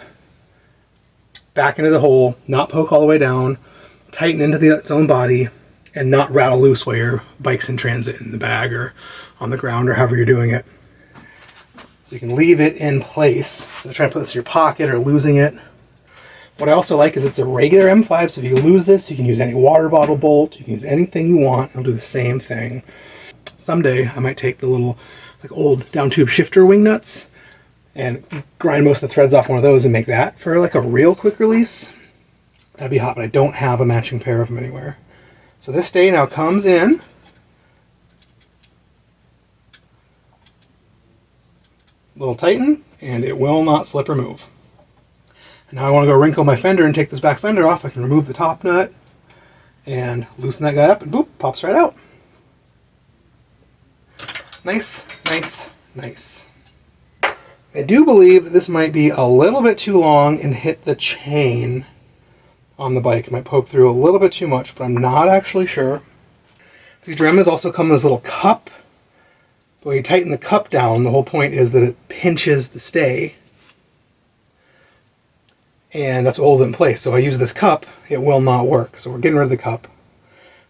back into the hole, not poke all the way down, tighten into its own body, and not rattle loose while your bike's in transit in the bag or on the ground or however you're doing it. So you can leave it in place. So trying to put this in your pocket or losing it. What I also like is it's a regular M5, so if you lose this, you can use any water bottle bolt, you can use anything you want, it'll do the same thing. Someday I might take the little like old down tube shifter wing nuts and grind most of the threads off one of those and make that for like a real quick release. That'd be hot, but I don't have a matching pair of them anywhere. So this stay now comes in. Little tighten, and it will not slip or move. And now I want to go rinko my fender and take this back fender off. I can remove the top nut and loosen that guy up, and boop, pops right out. Nice, nice, nice. I do believe that this might be a little bit too long and hit the chain on the bike. It might poke through a little bit too much, but I'm not actually sure. These dilemmas also come in this little cup. But when you tighten the cup down, the whole point is that it pinches the stay. And that's what holds it in place. So if I use this cup, it will not work. So we're getting rid of the cup.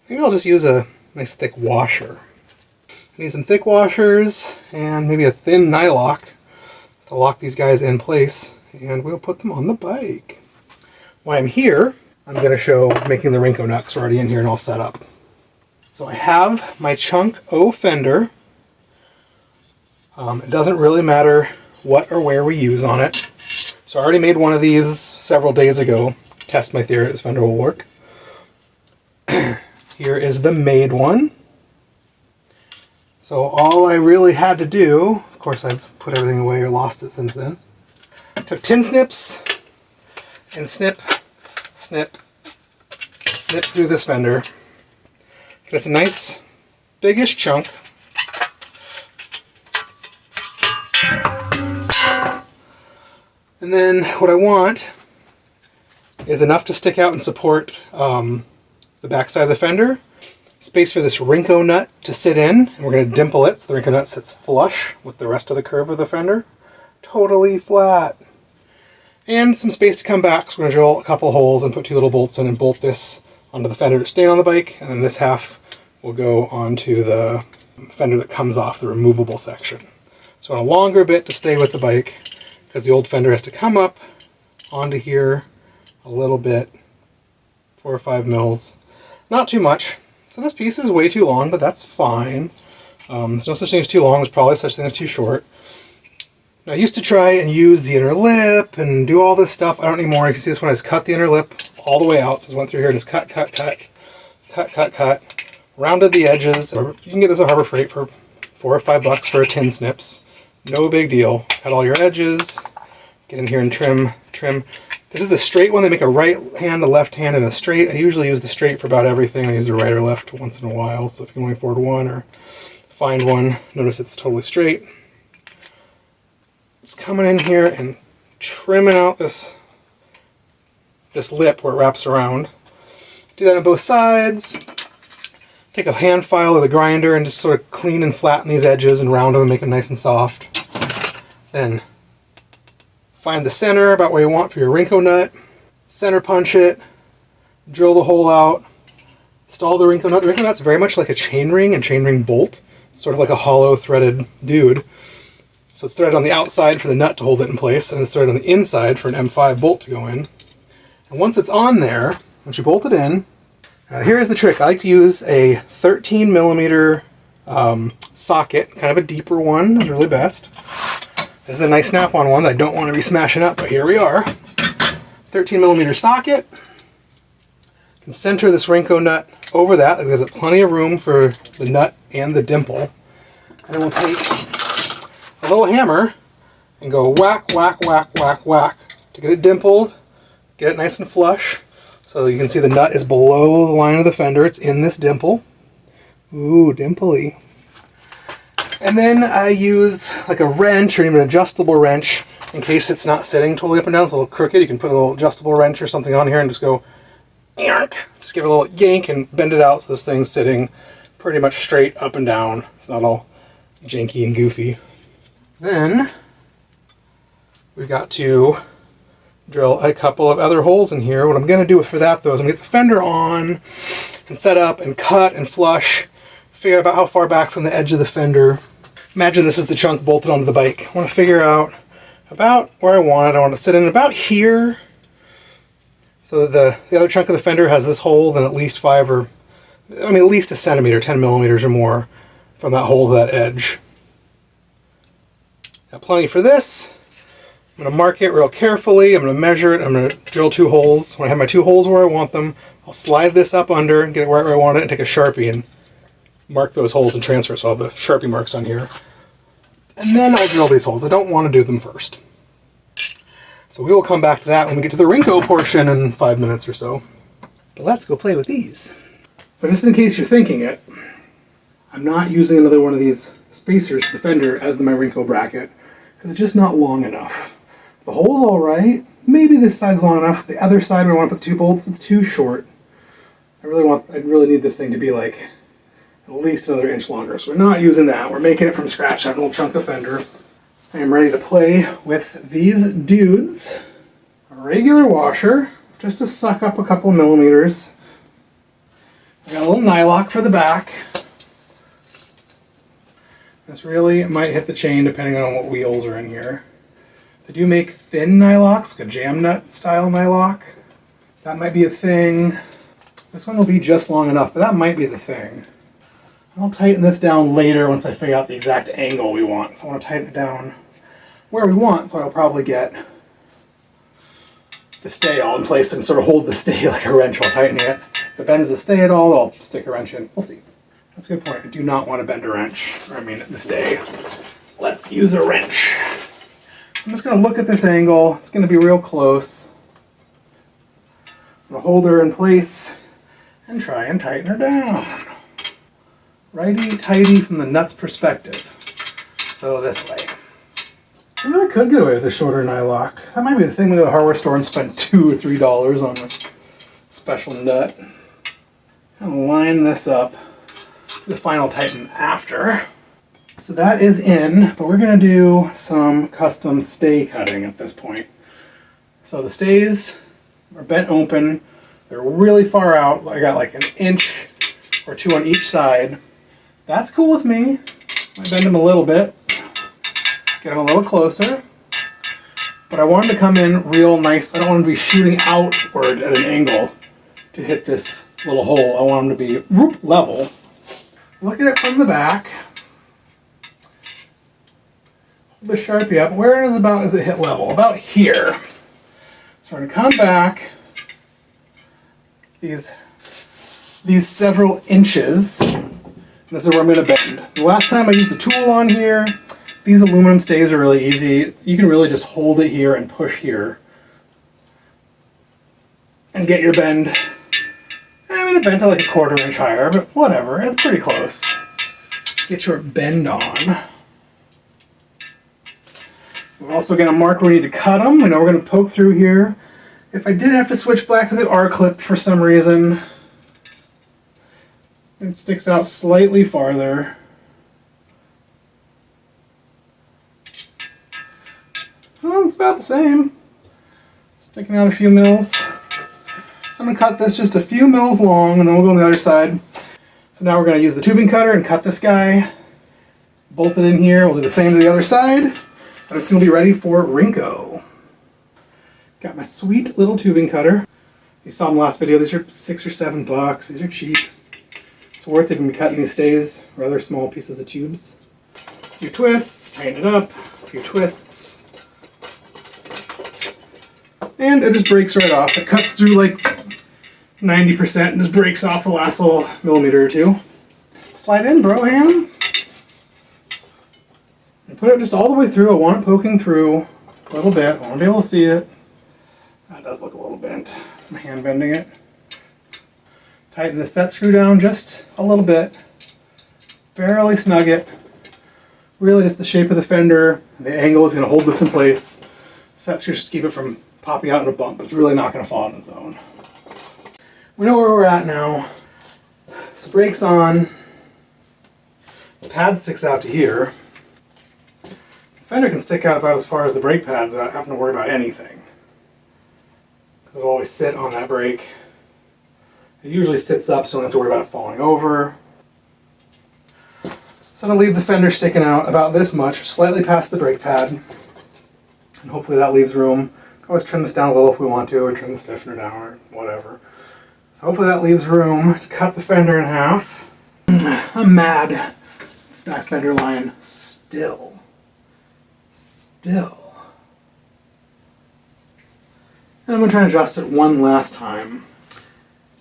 Maybe I'll just use a nice thick washer. I need some thick washers and maybe a thin nylock to lock these guys in place. And we'll put them on the bike. While I'm here, I'm going to show making the rinko nut because we're already in here and all set up. So I have my chunk O fender. It doesn't really matter what or where we use on it. So I already made one of these several days ago. Test my theory this fender will work. Here is the made one. So all I really had to do, of course I've put everything away or lost it since then. I took tin snips and snip, snip, snip through this fender. Get us a nice biggish chunk. And then what I want is enough to stick out and support the back side of the fender. Space for this rinko nut to sit in, and we're going to dimple it so the rinko nut sits flush with the rest of the curve of the fender. Totally flat. And some space to come back, so we're going to drill a couple holes and put 2 little bolts in and bolt this onto the fender to stay on the bike, and then this half will go onto the fender that comes off the removable section. So on a longer bit to stay with the bike, because the old fender has to come up onto here a little bit, 4 or 5 mils. Not too much. So this piece is way too long, but that's fine. There's no such thing as too long, there's probably such thing as too short. Now, I used to try and use the inner lip and do all this stuff. I don't anymore. You can see this one has cut the inner lip all the way out. So I just went through here and just cut, cut, cut, cut, cut, cut. Rounded the edges. You can get this at Harbor Freight for $4 or $5 for a tin snips. No big deal. Cut all your edges. Get in here and trim This is a straight one. They make a right hand, a left hand, and a straight. I usually use the straight for about everything. I use the right or left once in a while. So if you can only afford one or find one, notice it's totally straight. It's coming in here and trimming out this lip where it wraps around. Do that on both sides. Take a hand file or the grinder and just sort of clean and flatten these edges and round them and make them nice and soft. Then find the center about where you want for your rinko nut. Center punch it. Drill the hole out. Install the rinko nut. The rinko nut's very much like a chainring and chainring bolt. It's sort of like a hollow threaded dude. So it's threaded on the outside for the nut to hold it in place, and it's threaded on the inside for an M5 bolt to go in. And once it's on there, once you bolt it in, here's the trick. I like to use a 13 millimeter socket, kind of a deeper one, is really best. This is a nice snap-on one that I don't want to be smashing up, but here we are. 13 millimeter socket. You can center this rinko nut over that. There's plenty of room for the nut and the dimple. And then we'll take a little hammer and go whack, whack, whack, whack, whack to get it dimpled, get it nice and flush. So you can see the nut is below the line of the fender. It's in this dimple. Ooh, dimply. And then I used like a wrench or even an adjustable wrench in case it's not sitting totally up and down. It's a little crooked. You can put a little adjustable wrench or something on here and just go, just give it a little yank and bend it out so this thing's sitting pretty much straight up and down. It's not all janky and goofy. Then we've got to drill a couple of other holes in here. What I'm going to do for that though is I'm going to get the fender on and set up and cut and flush, figure out about how far back from the edge of the fender. Imagine this is the chunk bolted onto the bike. I want to figure out about where I want it. I want to sit in about here so that the other chunk of the fender has this hole, then at least at least a centimeter, 10 millimeters or more from that hole to that edge. Got plenty for this. I'm going to mark it real carefully. I'm going to measure it. I'm going to drill 2 holes. When I have my 2 holes where I want them, I'll slide this up under and get it where I want it and take a Sharpie and mark those holes and transfer. So I'll have the Sharpie marks on here. And then I'll drill these holes. I don't want to do them first. So we will come back to that when we get to the rinko portion in 5 minutes or so. But let's go play with these. But just in case you're thinking it, I'm not using another one of these spacers for the fender as my rinko bracket because it's just not long enough. The hole's all right. Maybe this side's long enough. The other side where I want to put the 2 bolts, it's too short. I really need this thing to be like at least another inch longer. So we're not using that. We're making it from scratch, that little chunk of fender. I am ready to play with these dudes. A regular washer, just to suck up a couple millimeters. I got a little nylock for the back. This really might hit the chain depending on what wheels are in here. They do make thin nylocks, like a jam nut style nylock. That might be a thing. This one will be just long enough, but that might be the thing. I'll tighten this down later once I figure out the exact angle we want. So I want to tighten it down where we want, so I'll probably get the stay all in place and sort of hold the stay like a wrench while tightening it. If it bends the stay at all, I'll stick a wrench in. We'll see. That's a good point. I do not want to bend a wrench, the stay. Let's use a wrench. I'm just going to look at this angle. It's going to be real close. I'm going to hold her in place and try and tighten her down. Righty-tighty from the nut's perspective. So this way. I really could get away with a shorter nylock. That might be the thing to go to the hardware store and spend $2 or $3 on a special nut. And line this up. The final tighten after. So that is in, but we're going to do some custom stay cutting at this point. So the stays are bent open. They're really far out. I got like an inch or 2 on each side. That's cool with me. I bend them a little bit. Get them a little closer. But I want them to come in real nice. I don't want them to be shooting outward at an angle to hit this little hole. I want them to be level. Look at it from the back. Hold the Sharpie up. Where does it hit level? About here. So we're going to come back these several inches. And this is where I'm going to bend. The last time I used a tool on here, these aluminum stays are really easy. You can really just hold it here and push here. and get your bend. I mean, it bent to like a 1/4 inch higher, but whatever, it's pretty close. Get your bend on. We're also going to mark where we need to cut them. We know we're going to poke through here. If I did have to switch back to the R-clip for some reason, it sticks out slightly farther. Well, it's about the same. Sticking out a few mils. So I'm going to cut this just a few mils long, and then we'll go on the other side. So now we're going to use the tubing cutter and cut this guy. Bolt it in here. We'll do the same to the other side. And it's going to be ready for rinko. Got my sweet little tubing cutter. You saw in the last video, these are $6 or $7. These are cheap. It's worth it when we cutting these stays, rather small pieces of tubes. A few twists, tighten it up, a few twists. And it just breaks right off. It cuts through like 90% and just breaks off the last little millimeter or two. Slide in, bro hand. And put it just all the way through. I want it poking through a little bit. I want to be able to see it. That does look a little bent. I'm hand bending it. Tighten the set screw down just a little bit. Barely snug it. Really just the shape of the fender. The angle is going to hold this in place. Set screws just keep it from popping out in a bump. It's really not going to fall on its own. We know where we're at now. So brake's on. The pad sticks out to here. The fender can stick out about as far as the brake pads without having to worry about anything. Because it'll always sit on that brake. It usually sits up so I don't have to worry about it falling over. So I'm going to leave the fender sticking out about this much, slightly past the brake pad. And hopefully that leaves room. Always trim this down a little if we want to, or trim the stiffener down, or whatever. So hopefully that leaves room to cut the fender in half. I'm mad. This back fender line still. And I'm going to try and adjust it one last time.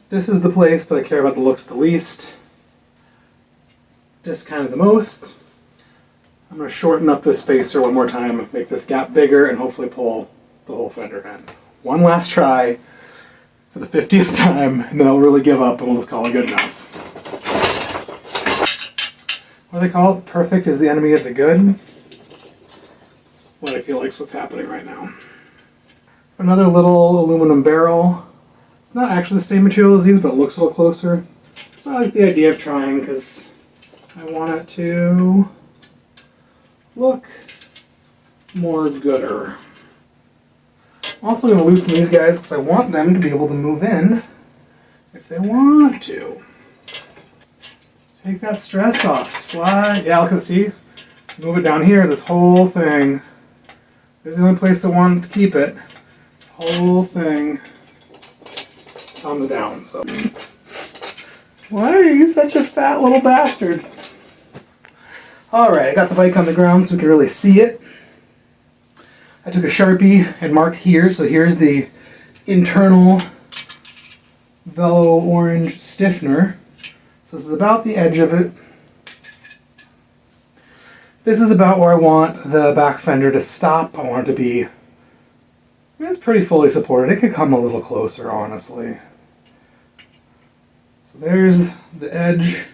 This is the place that I care about the looks the least. This kind of the most. I'm going to shorten up this spacer one more time, make this gap bigger, and hopefully pull the whole fender in. One last try for the 50th time, and then I'll really give up and we'll just call it good enough. What do they call it? Perfect is the enemy of the good? That's what I feel like is what's happening right now. Another little aluminum barrel. It's not actually the same material as these, but it looks a little closer. So I like the idea of trying because I want it to look more gooder. I'm also going to loosen these guys because I want them to be able to move in if they want to. Take that stress off. Slide. Yeah, look at it. See? Move it down here. This whole thing. This is the only place I want to keep it. This whole thing comes down. So, why are you such a fat little bastard? Alright, I got the bike on the ground so we can really see it. I took a Sharpie and marked here, so here's the internal Velo orange stiffener. So this is about the edge of it. This is about where I want the back fender to stop. I want it to be, it's pretty fully supported. It could come a little closer, honestly. So there's the edge.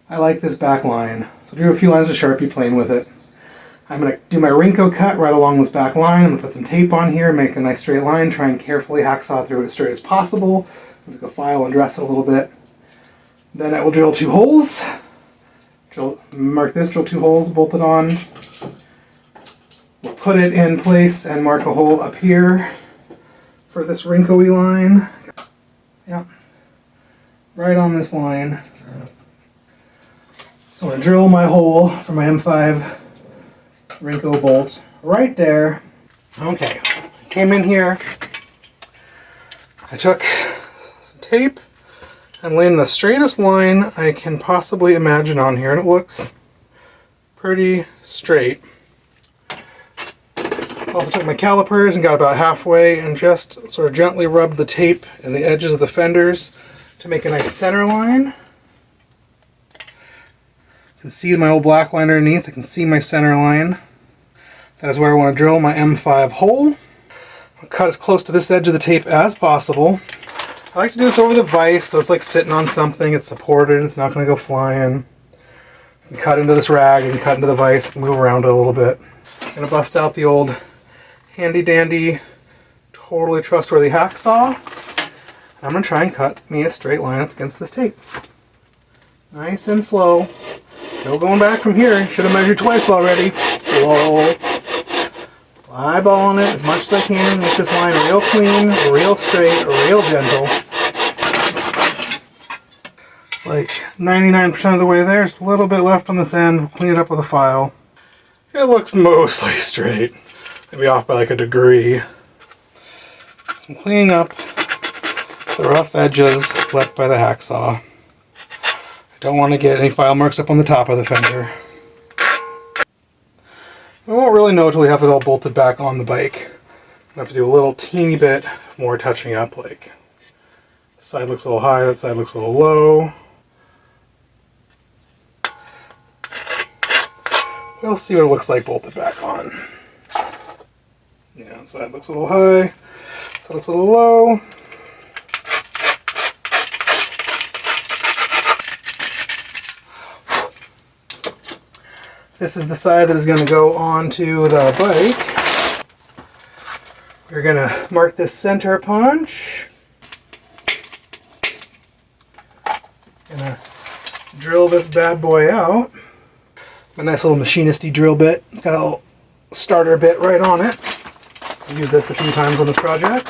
I like this back line. So do a few lines of Sharpie playing with it. I'm going to do my rinko cut right along this back line. I'm going to put some tape on here, make a nice straight line, try and carefully hacksaw through it as straight as possible. Make a file and dress it a little bit. Then I will drill 2 holes. Mark this, drill 2 holes, bolt it on. We'll put it in place and mark a hole up here for this rinko-y line. Yeah, right on this line. So I'm going to drill my hole for my M5 rinko bolt right there. Okay, came in here. I took some tape and laid in the straightest line I can possibly imagine on here, and it looks pretty straight. Also took my calipers and got about halfway and just sort of gently rubbed the tape in the edges of the fenders to make a nice center line. You can see my old black line underneath. I can see my center line. That is where I want to drill my M5 hole. I'll cut as close to this edge of the tape as possible. I like to do this over the vise, so it's like sitting on something, it's supported, it's not going to go flying. You cut into this rag and cut into the vise, move around it a little bit. I'm going to bust out the old handy dandy, totally trustworthy hacksaw. I'm going to try and cut me a straight line up against this tape. Nice and slow. No going back from here. Should have measured twice already. Slow. Eyeballing it as much as I can. Make this line real clean, real straight, real gentle. It's like 99% of the way there. Just a little bit left on this end. We'll clean it up with a file. It looks mostly straight. Maybe off by like a degree. So I'm cleaning up the rough edges left by the hacksaw. I don't want to get any file marks up on the top of the fender. We won't really know until we have it all bolted back on the bike. I have to do a little teeny bit more touching up, like this side looks a little high, that side looks a little low. We'll see what it looks like bolted back on. Yeah, that side looks a little high, that side looks a little low. This is the side that is going to go onto the bike. We're going to mark this center punch. Gonna drill this bad boy out. A nice little machinisty drill bit. It's got a little starter bit right on it. I've used this a few times on this project.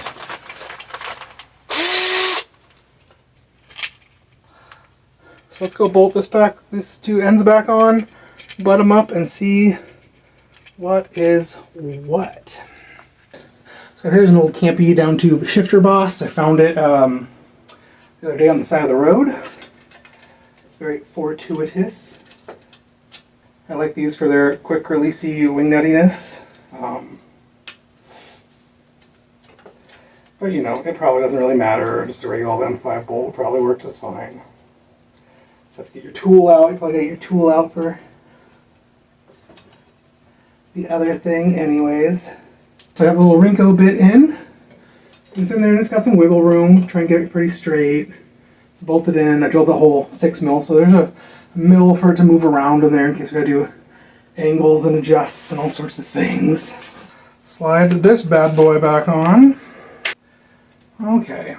So let's go bolt this back, these two ends back on. Butt them up and see what is what. So here's an old campy down tube shifter boss. I found it the other day on the side of the road. It's very fortuitous. I like these for their quick releasey wing nuttiness. But you know, it probably doesn't really matter. Just a regular M5 bolt will probably work just fine. So if you get your tool out, you probably get your tool out for the other thing anyways. So I have a little rinko bit in. It's in there and it's got some wiggle room. Try and get it pretty straight. It's bolted in. I drilled the hole 6 mil, so there's a mill for it to move around in there in case we gotta do angles and adjusts and all sorts of things. Slide this bad boy back on. Okay.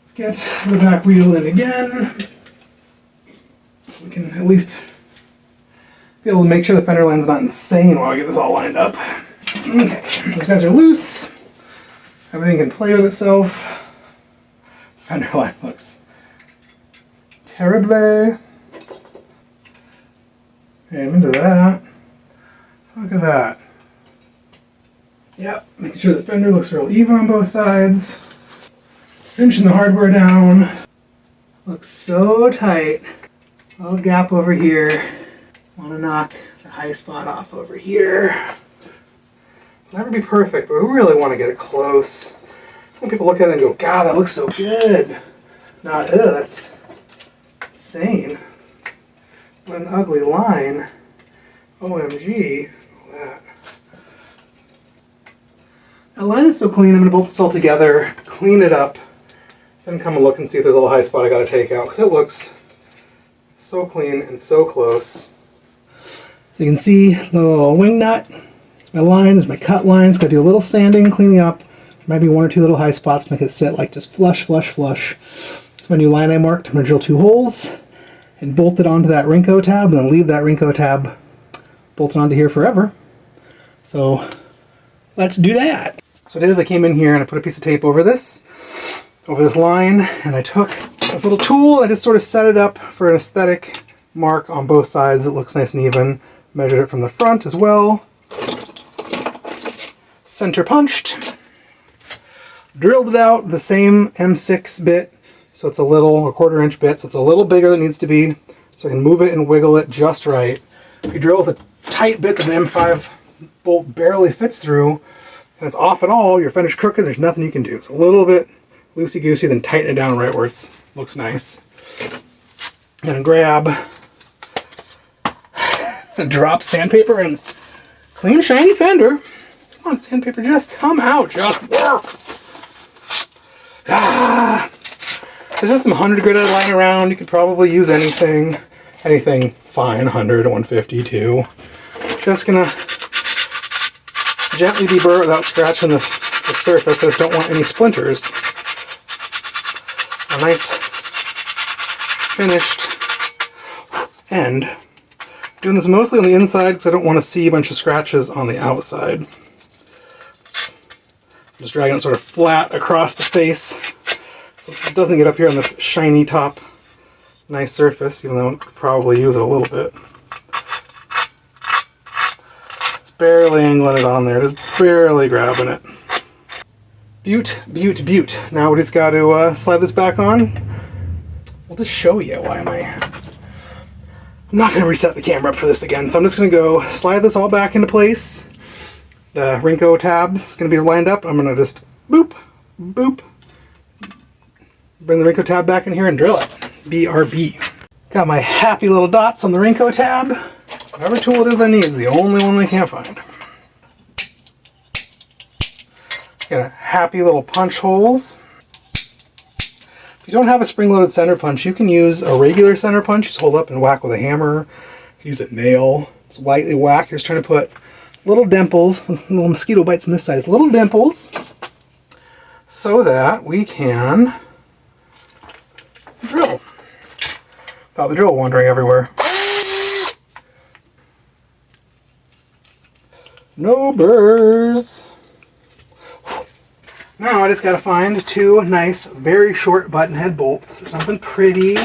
Let's get the back wheel in again. So we can at least be able to make sure the fender line's not insane while I get this all lined up. Okay, these guys are loose. Everything can play with itself. Fender line looks terrible. Okay, I'm into that. Look at that. Yep, making sure the fender looks real even on both sides. Cinching the hardware down. Looks so tight. Little gap over here. Want to knock the high spot off over here. It'll never be perfect, but we really want to get it close. When people look at it and go, God, that looks so good. Not, ugh, that's insane. What an ugly line. OMG. That. That line is so clean, I'm going to bolt this all together, clean it up, then come and look and see if there's a little high spot I got to take out, because it looks so clean and so close. So you can see the little wing nut, my line, there's my cut lines. Got to do a little sanding, cleaning up. Maybe 1 or 2 little high spots to make it sit like just flush, flush, flush. My new line I marked, I'm going to drill 2 holes and bolt it onto that rinko tab, and then leave that rinko tab bolted onto here forever. So let's do that. So it is, I came in here and I put a piece of tape over this line, and I took this little tool, I just sort of set it up for an aesthetic mark on both sides. It looks nice and even. Measured it from the front as well. Center punched. Drilled it out, the same M6 bit, so it's a 1/4 inch bit, so it's a little bigger than it needs to be, so I can move it and wiggle it just right. If you drill with a tight bit that an M5 bolt barely fits through, and it's off at all, your fender's crooked, there's nothing you can do. So a little bit loosey-goosey, then tighten it down right where it looks nice. I'm gonna grab a drop sandpaper and clean shiny fender. Come on, sandpaper, just come out. Just work. Ah. There's just some 100 grit lying around. You could probably use anything. Anything fine, 100, 150, too. Just gonna gently deburr it without scratching the surface. I just don't want any splinters. A nice finished end. Doing this mostly on the inside because I don't want to see a bunch of scratches on the outside. Just dragging it sort of flat across the face so it doesn't get up here on this shiny top nice surface, even though I could probably use it a little bit. Just barely angling it on there, just barely grabbing it. Beaut, beaut, beaut. Now we just got to slide this back on. We'll just show you. Why am I'm not going to reset the camera up for this again, so I'm just going to go slide this all back into place. The Rinko tab's going to be lined up. I'm going to just boop, boop. Bring the Rinko tab back in here and drill it. BRB. Got my happy little dots on the Rinko tab. Whatever tool it is I need is the only one I can't find. Got happy little punch holes. If you don't have a spring-loaded center punch, you can use a regular center punch. Just hold up and whack with a hammer. You can use a nail. Just lightly whack. You're just trying to put little dimples, little mosquito bites on this size, little dimples, so that we can drill. Without the drill wandering everywhere. No burrs. Now I just gotta find two nice, very short button head bolts or something pretty.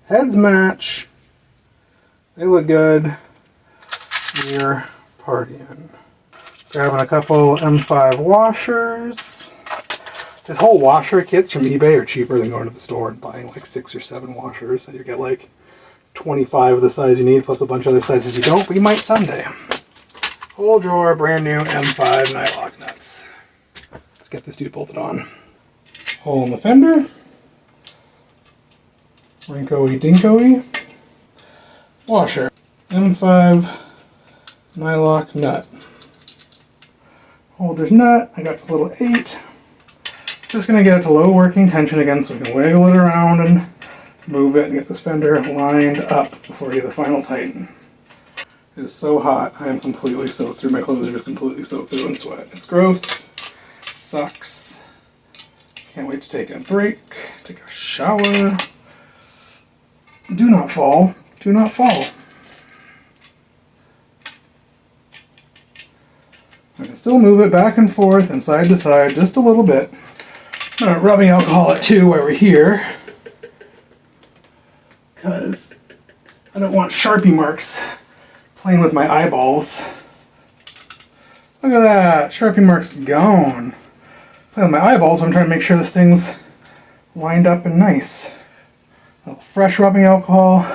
Heads match. They look good. We're partying. Grabbing a couple M5 washers. This whole washer kits from eBay are cheaper than going to the store and buying like 6 or 7 washers. So you get like 25 of the size you need plus a bunch of other sizes you don't, but you might someday. Whole drawer, brand new M5 nylock nuts. Let's get this dude bolted on. Hole in the fender. Rinko-y dinko-y. Washer. M5 nylock nut. Holder's nut. I got this little 8. Just going to get it to low working tension again so we can wiggle it around and move it and get this fender lined up before we do the final tighten. It is so hot, I am completely soaked through. My clothes are just completely soaked through in sweat. It's gross. It sucks. Can't wait to take a break, take a shower. Do not fall. Do not fall. I can still move it back and forth and side to side just a little bit. Rubbing alcohol it too while we're here, because I don't want Sharpie marks playing with my eyeballs. Look at that, Sharpie marks gone. Playing with my eyeballs, I'm trying to make sure this thing's lined up and nice. A little fresh rubbing alcohol,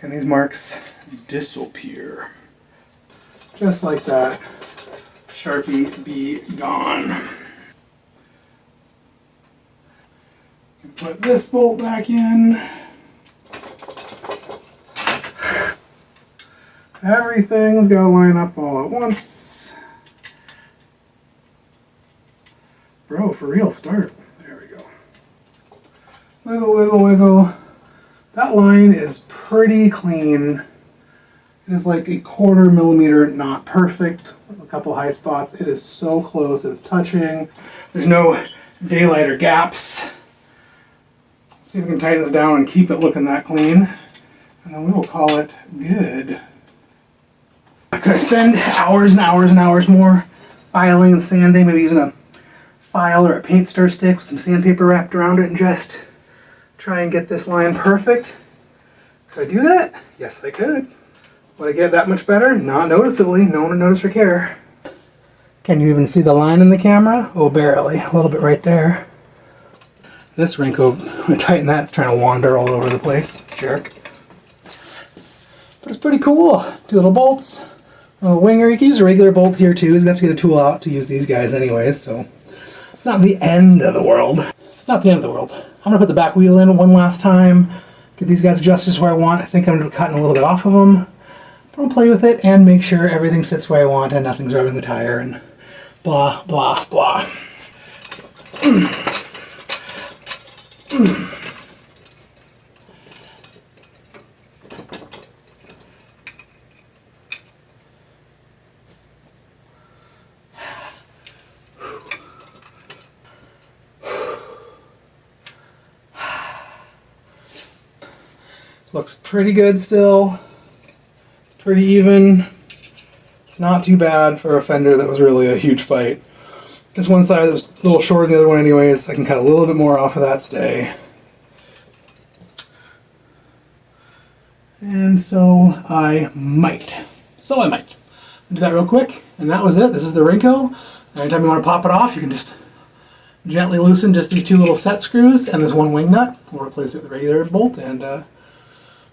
and these marks disappear. Just like that, Sharpie be gone. Put this bolt back in. Everything's got to line up all at once. Bro, for real, start. There we go. Wiggle, wiggle, wiggle. That line is pretty clean. It is like a 1/4 millimeter, not perfect. A couple high spots. It is so close. It's touching. There's no daylight or gaps. See if we can tighten this down and keep it looking that clean. And then we will call it good. Could I spend hours and hours and hours more filing and sanding, maybe using a file or a paint stir stick with some sandpaper wrapped around it and just try and get this line perfect? Could I do that? Yes, I could. Would I get that much better? Not noticeably. No one would notice or care. Can you even see the line in the camera? Oh, barely. A little bit right there. This Rinko, when I tighten that, it's trying to wander all over the place. Jerk. But it's pretty cool. 2 little bolts. A winger. You can use a regular bolt here too. You have to get a tool out to use these guys anyways, so it's not the end of the world. It's not the end of the world. I'm going to put the back wheel in one last time. Get these guys adjusted to where I want. I think I'm going to be cutting a little bit off of them. I'll play with it and make sure everything sits where I want and nothing's rubbing the tire and blah, blah, blah. Looks pretty good still. It's pretty even. It's not too bad for a fender that was really a huge fight. This one side was a little shorter than the other one anyways. I can cut a little bit more off of that stay. And so I might. Do that real quick, and that was it. This is the Rinko. Anytime you want to pop it off, you can just gently loosen just these two little set screws and this one wing nut. We'll replace it with a regular bolt, and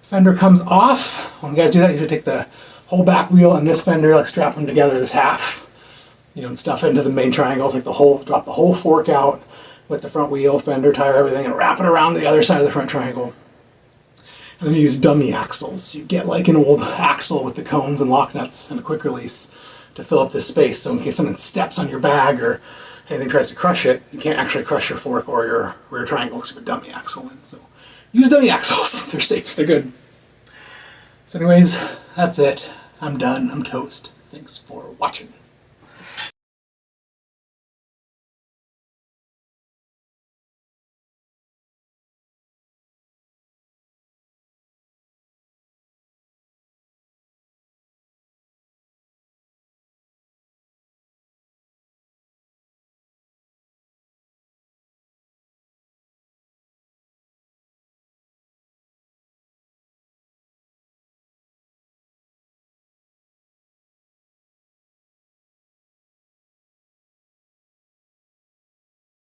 fender comes off. When you guys do that, you should take the whole back wheel and this fender, like strap them together, this half, you know, and stuff into the main triangle. Take the whole, drop the whole fork out with the front wheel, fender, tire, everything, and wrap it around the other side of the front triangle. And then you use dummy axles. You get like an old axle with the cones and lock nuts and a quick release to fill up this space. So in case someone steps on your bag or anything tries to crush it, you can't actually crush your fork or your rear triangle because you have a dummy axle in. So use dummy axles. They're safe. They're good. So anyways, that's it. I'm done. I'm toast. Thanks for watching.